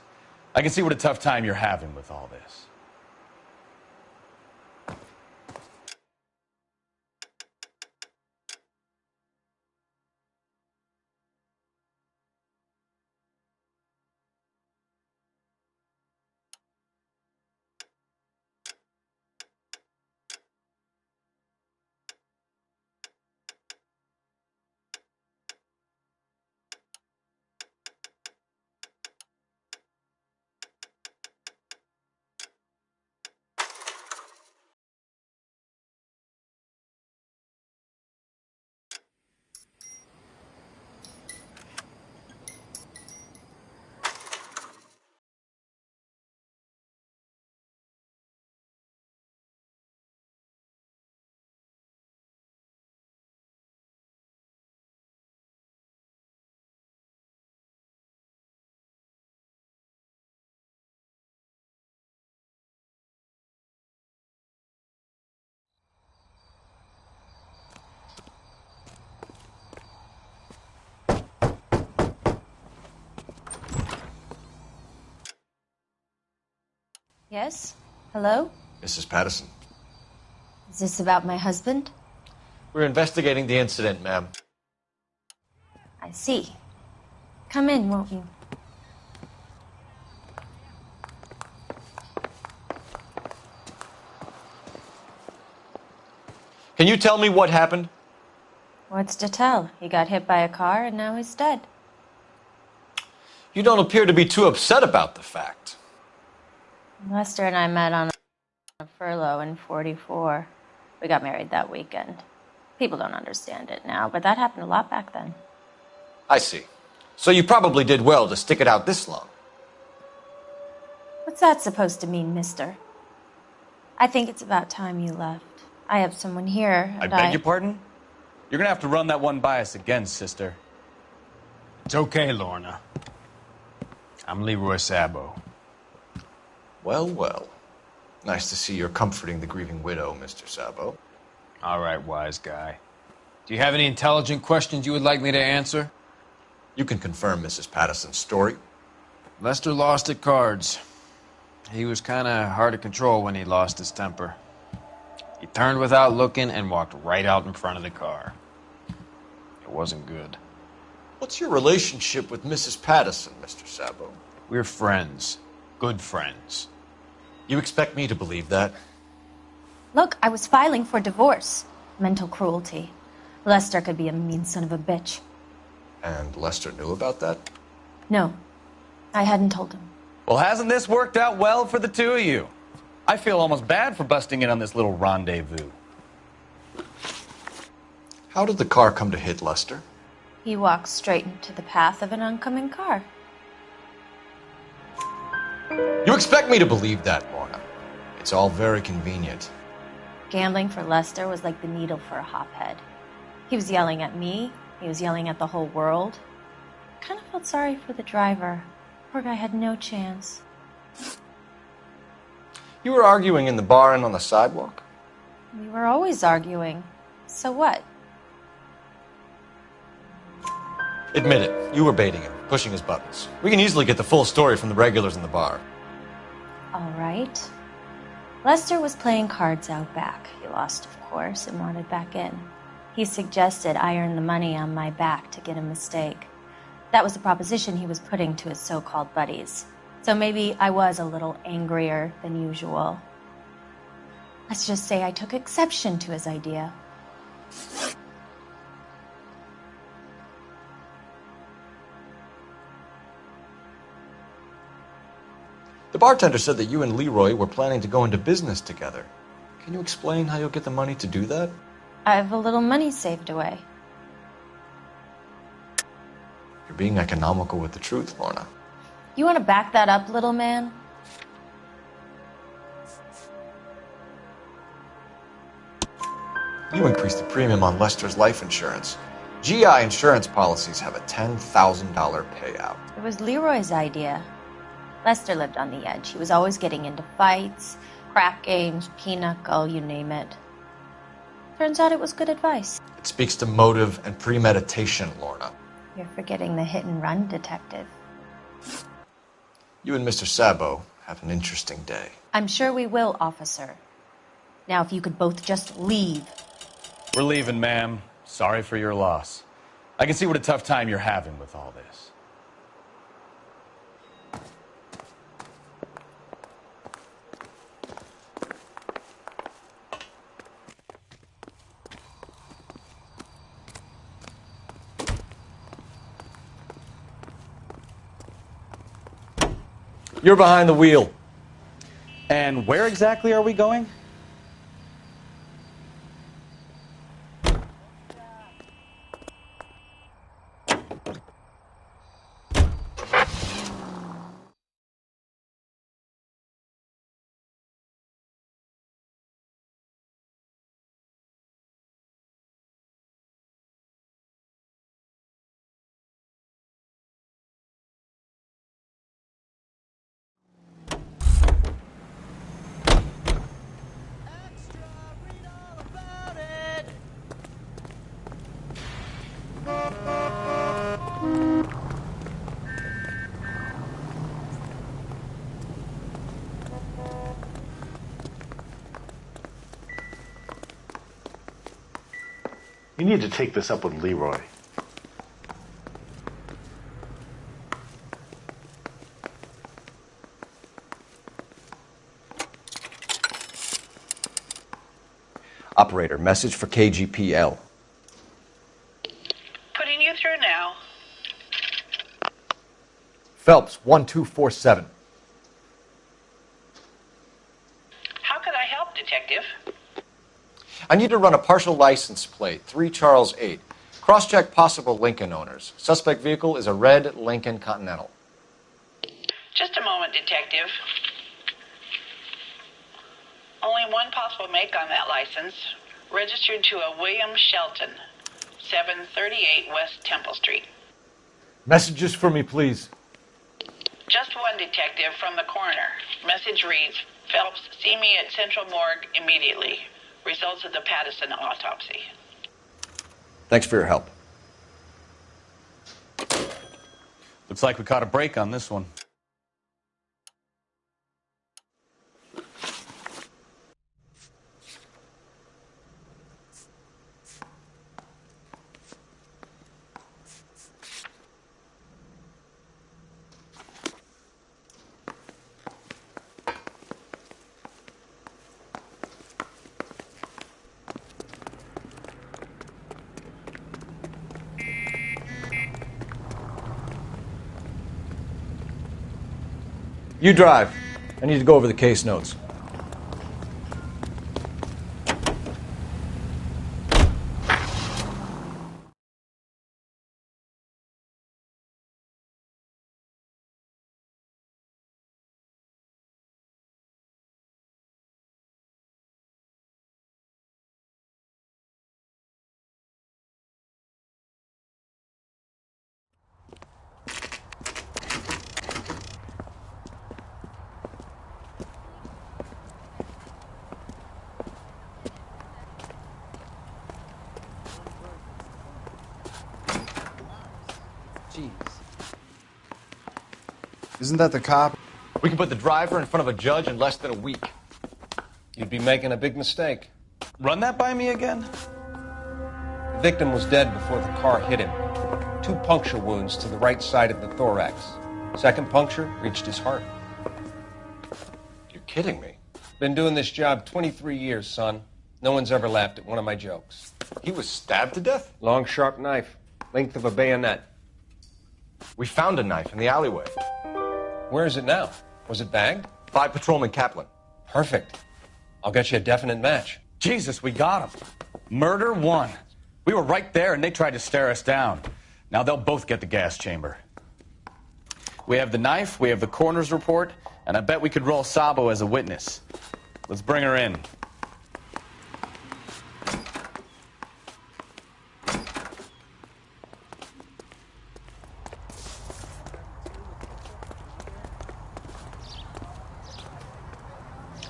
I can see what a tough time you're having with all this. Yes? Hello? Mrs. Patterson. Is this about my husband? We're investigating the incident, ma'am. I see. Come in, won't you? Can you tell me what happened? What's to tell? He got hit by a car and now he's dead. You don't appear to be too upset about the fact. Lester and I met on a furlough in '44. We got married that weekend. People don't understand it now, but that happened a lot back then. I see. So you probably did well to stick it out this long. What's that supposed to mean, mister? I think it's about time you left. I have someone here, I and beg your pardon? You're gonna have to run that one by us again, sister. It's okay, Lorna. I'm Leroy Sabo. Well, well. Nice to see you're comforting the grieving widow, Mr. Sabo. All right, wise guy. Do you have any intelligent questions you would like me to answer? You can confirm Mrs. Patterson's story. Lester lost at cards. He was kind of hard to control when he lost his temper. He turned without looking and walked right out in front of the car. It wasn't good. What's your relationship with Mrs. Patterson, Mr. Sabo? We're friends. Good friends. You expect me to believe that? Look, I was filing for divorce. Mental cruelty. Lester could be a mean son of a bitch. And Lester knew about that? No, I hadn't told him. Well, hasn't this worked out well for the two of you? I feel almost bad for busting in on this little rendezvous. How did the car come to hit Lester? He walked straight into the path of an oncoming car. You expect me to believe that, Lorna. It's all very convenient. Gambling for Lester was like the needle for a hophead. He was yelling at me. He was yelling at the whole world. I kind of felt sorry for the driver. Poor guy had no chance. You were arguing in the bar and on the sidewalk? We were always arguing. So what? Admit it. You were baiting him, pushing his buttons. We can easily get the full story from the regulars in the bar. All right. Lester was playing cards out back. He lost, of course, and wanted back in. He suggested I earn the money on my back to get a mistake. That was the proposition he was putting to his so-called buddies. So maybe I was a little angrier than usual. Let's just say I took exception to his idea. The bartender said that you and Leroy were planning to go into business together. Can you explain how you'll get the money to do that? I have a little money saved away. You're being economical with the truth, Lorna. You want to back that up, little man? You increased the premium on Lester's life insurance. GI insurance policies have a $10,000 payout. It was Leroy's idea. Lester lived on the edge. He was always getting into fights, crack games, pinochle, you name it. Turns out it was good advice. It speaks to motive and premeditation, Lorna. You're forgetting the hit-and-run detective. You and Mr. Sabo have an interesting day. I'm sure we will, officer. Now, if you could both just leave. We're leaving, ma'am. Sorry for your loss. I can see what a tough time you're having with all this. You're behind the wheel. And where exactly are we going? You need to take this up with Leroy. Operator, message for KGPL. Putting you through now. Phelps, 1247. How could I help, Detective? I need to run a partial license plate, 3 Charles 8. Cross-check possible Lincoln owners. Suspect vehicle is a red Lincoln Continental. Just a moment, Detective. Only one possible make on that license. Registered to a William Shelton, 738 West Temple Street. Messages for me, please. Just one, Detective, from the coroner. Message reads, Phelps, see me at Central Morgue immediately. Results of the Pattison autopsy. Thanks for your help. Looks like we caught a break on this one. You drive. I need to go over the case notes. Jeez. Isn't that the cop? We can put the driver in front of a judge in less than a week. You'd be making a big mistake. Run that by me again? The victim was dead before the car hit him. 2 puncture wounds to the right side of the thorax. Second puncture reached his heart. You're kidding me. Been doing this job 23 years, son. No one's ever laughed at one of my jokes. He was stabbed to death? Long, sharp knife. Length of a bayonet. We found a knife in the alleyway. Where is it now? Was it bagged? 5 Patrolman Kaplan. Perfect. I'll get you a definite match. Jesus, we got him. Murder 1. We were right there and they tried to stare us down. Now they'll both get the gas chamber. We have the knife, we have the coroner's report, and I bet we could roll Sabo as a witness. Let's bring her in.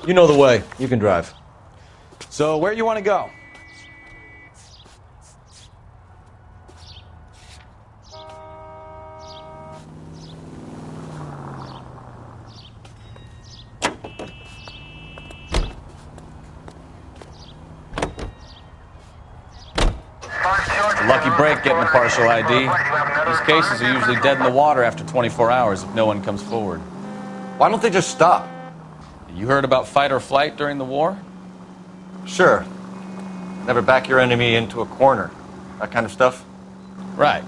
You know the way. You can drive. So where you want to go? Lucky break getting a partial ID. These cases are usually dead in the water after 24 hours if no one comes forward. Why don't they just stop? You heard about fight or flight during the war? Sure. Never back your enemy into a corner. That kind of stuff? Right.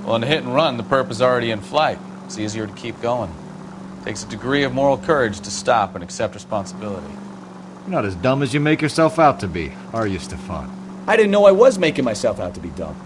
Well, in a hit and run, the perp is already in flight. It's easier to keep going. Takes a degree of moral courage to stop and accept responsibility. You're not as dumb as you make yourself out to be, are you, Stefan? I didn't know I was making myself out to be dumb.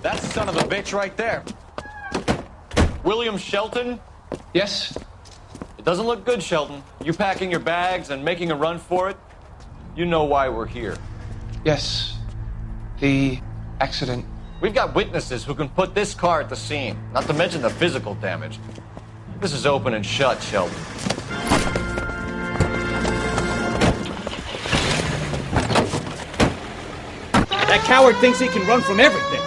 That's the son of a bitch right there. William Shelton? Yes? Doesn't look good, Shelton. You packing your bags and making a run for it? You know why we're here. Yes. The accident. We've got witnesses who can put this car at the scene, not to mention the physical damage. This is open and shut, Shelton. That coward thinks he can run from everything.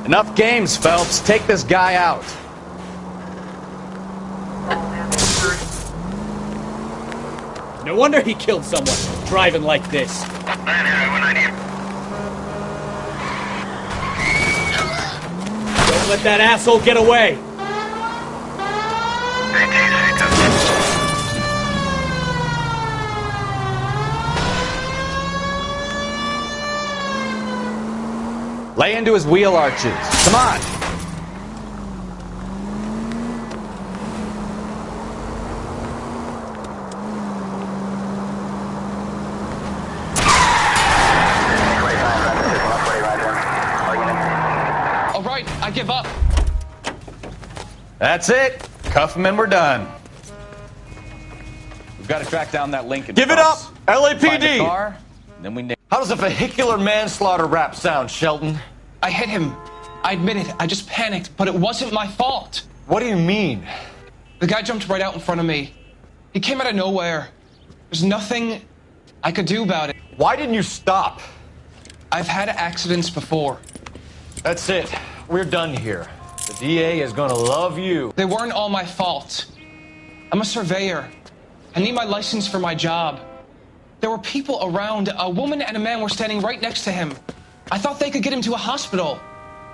Enough games, Phelps. Take this guy out. No wonder he killed someone, driving like this. Don't let that asshole get away. Lay into his wheel arches. Come on. All right, I give up. That's it. Cuff him and we're done. We've got to track down that Lincoln. Give it up, Find the LAPD! car, then we... How does a vehicular manslaughter rap sound, Shelton? I hit him. I admit it. I just panicked, but it wasn't my fault. What do you mean? The guy jumped right out in front of me. He came out of nowhere. There's nothing I could do about it. Why didn't you stop? I've had accidents before. That's it. We're done here. The DA is gonna love you. They weren't all my fault. I'm a surveyor. I need my license for my job. There were people around. A woman and a man were standing right next to him. I thought they could get him to a hospital.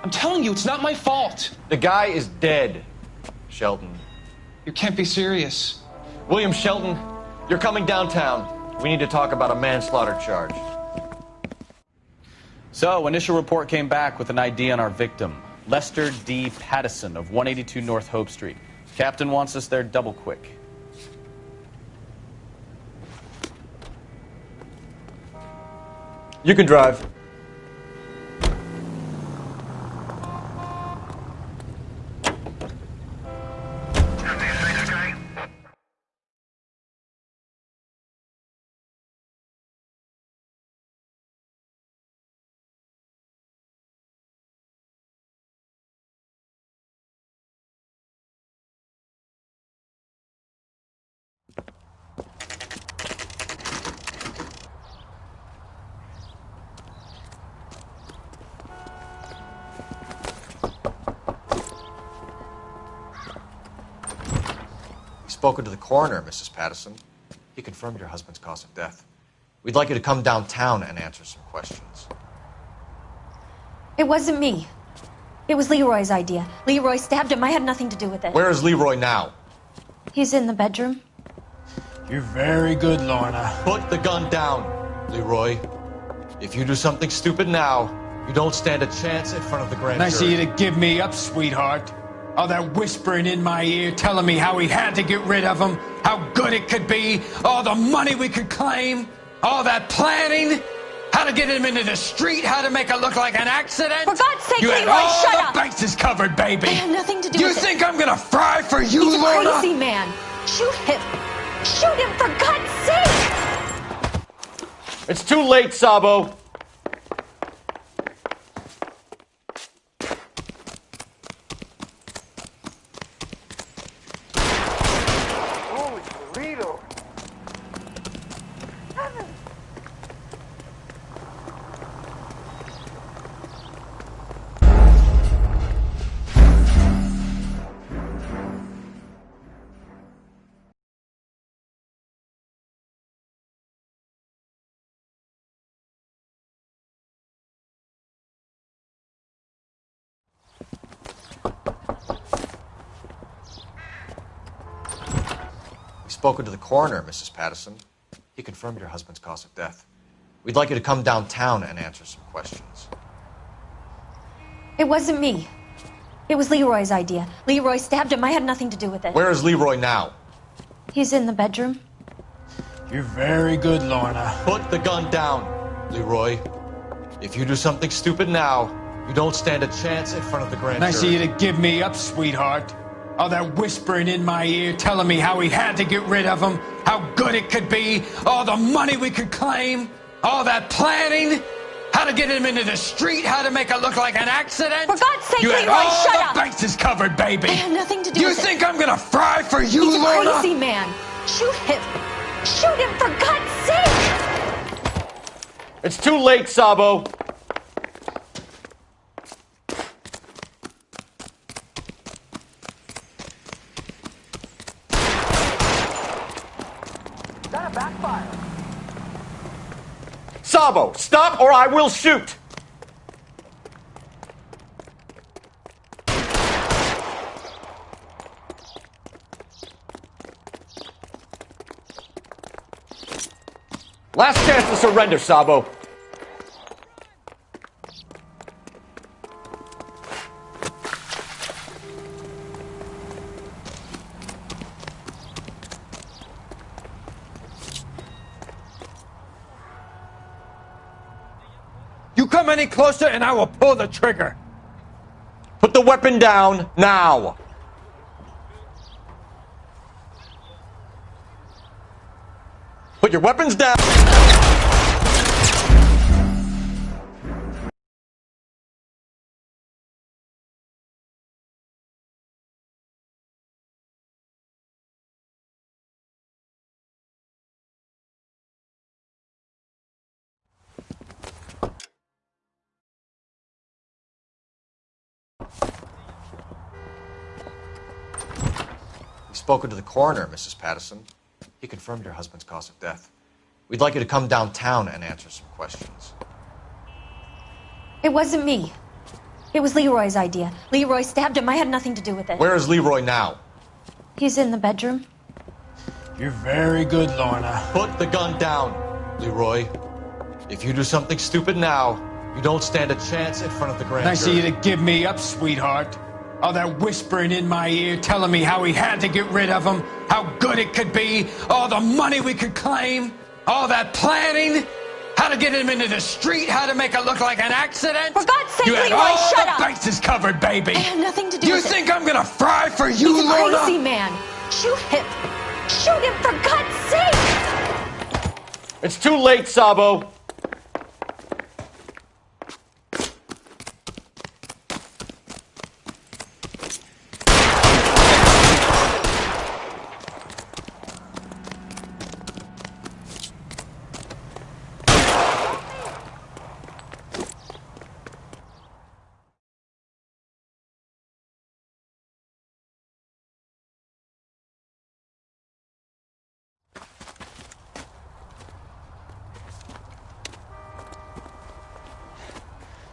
I'm telling you, it's not my fault. The guy is dead, Shelton. You can't be serious. William Shelton, you're coming downtown. We need to talk about a manslaughter charge. So, initial report came back with an ID on our victim, Lester D. Pattison of 182 North Hope Street. Captain wants us there double quick. You can drive. Spoken to the coroner, Mrs. Pattison. He confirmed your husband's cause of death. We'd like you to come downtown and answer some questions. It wasn't me. It was Leroy's idea. Leroy stabbed him. I had nothing to do with it. Where is Leroy now? He's in the bedroom. You're very good, Lorna. Put the gun down, Leroy. If you do something stupid now, you don't stand a chance in front of the grand Nice of jury. you to give me up, sweetheart. All that whispering in my ear telling me how we had to get rid of him, how good it could be, all the money we could claim, all that planning, how to get him into the street, how to make it look like an accident. For God's sake, you had Leroy, all shut the up! bases covered, baby. I had nothing to do You with it. think I'm gonna fry for you, He's a Lorna? crazy man. Shoot him. Shoot him, for God's sake! It's too late, Sabo. Spoken to the coroner, Mrs. Pattison. He confirmed your husband's cause of death. We'd like you to come downtown and answer some questions. It wasn't me. It was Leroy's idea. Leroy stabbed him. I had nothing to do with it. Where is Leroy now? He's in the bedroom. You're very good, Lorna. Put the gun down, Leroy. If you do something stupid now, you don't stand a chance in front of the grand jury. Nice of you to give me up, sweetheart. All that whispering in my ear telling me how we had to get rid of him, how good it could be, all the money we could claim, all that planning, how to get him into the street, how to make it look like an accident. For God's sake, you had Leroy, all shut the up! bases covered, baby. I had nothing to do You with it. think I'm gonna fry for you, He's a Lorna? crazy man. Shoot him. Shoot him, for God's sake! It's too late, Sabo. That a backfire. Sabo, stop or I will shoot! Last chance to surrender, Sabo. You come any closer and I will pull the trigger. Put the weapon down now. Put your weapons down. We've spoken to the coroner, Mrs. Patterson. He confirmed your husband's cause of death. We'd like you to come downtown and answer some questions. It wasn't me. It was Leroy's idea. Leroy stabbed him. I had nothing to do with it. Where is Leroy now? He's in the bedroom. You're very good, Lorna. Put the gun down, Leroy. If you do something stupid now, you don't stand a chance in front of the grand Nice jury. of you to give me up, sweetheart. All that whispering in my ear telling me how we had to get rid of him, how good it could be, all the money we could claim, all that planning, how to get him into the street, how to make it look like an accident. For God's sake, you had Leroy, all shut the up! bases covered, baby. I had nothing to do You with it. think I'm gonna fry for you, He's a Lorna? crazy man. Shoot him. Shoot him, for God's sake! It's too late, Sabo.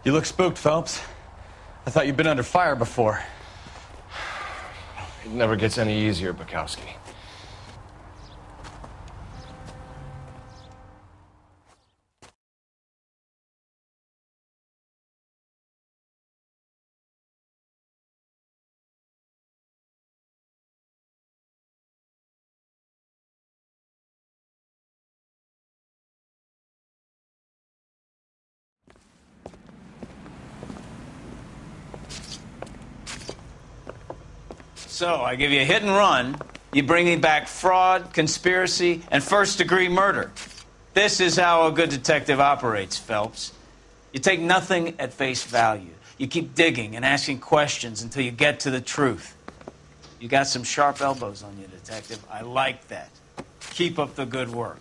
You look spooked, Phelps. I thought you'd been under fire before. It never gets any easier, Bukowski. So, I give you a hit and run. You bring me back fraud, conspiracy, and first-degree murder. This is how a good detective operates, Phelps. You take nothing at face value. You keep digging and asking questions until you get to the truth. You got some sharp elbows on you, detective. I like that. Keep up the good work.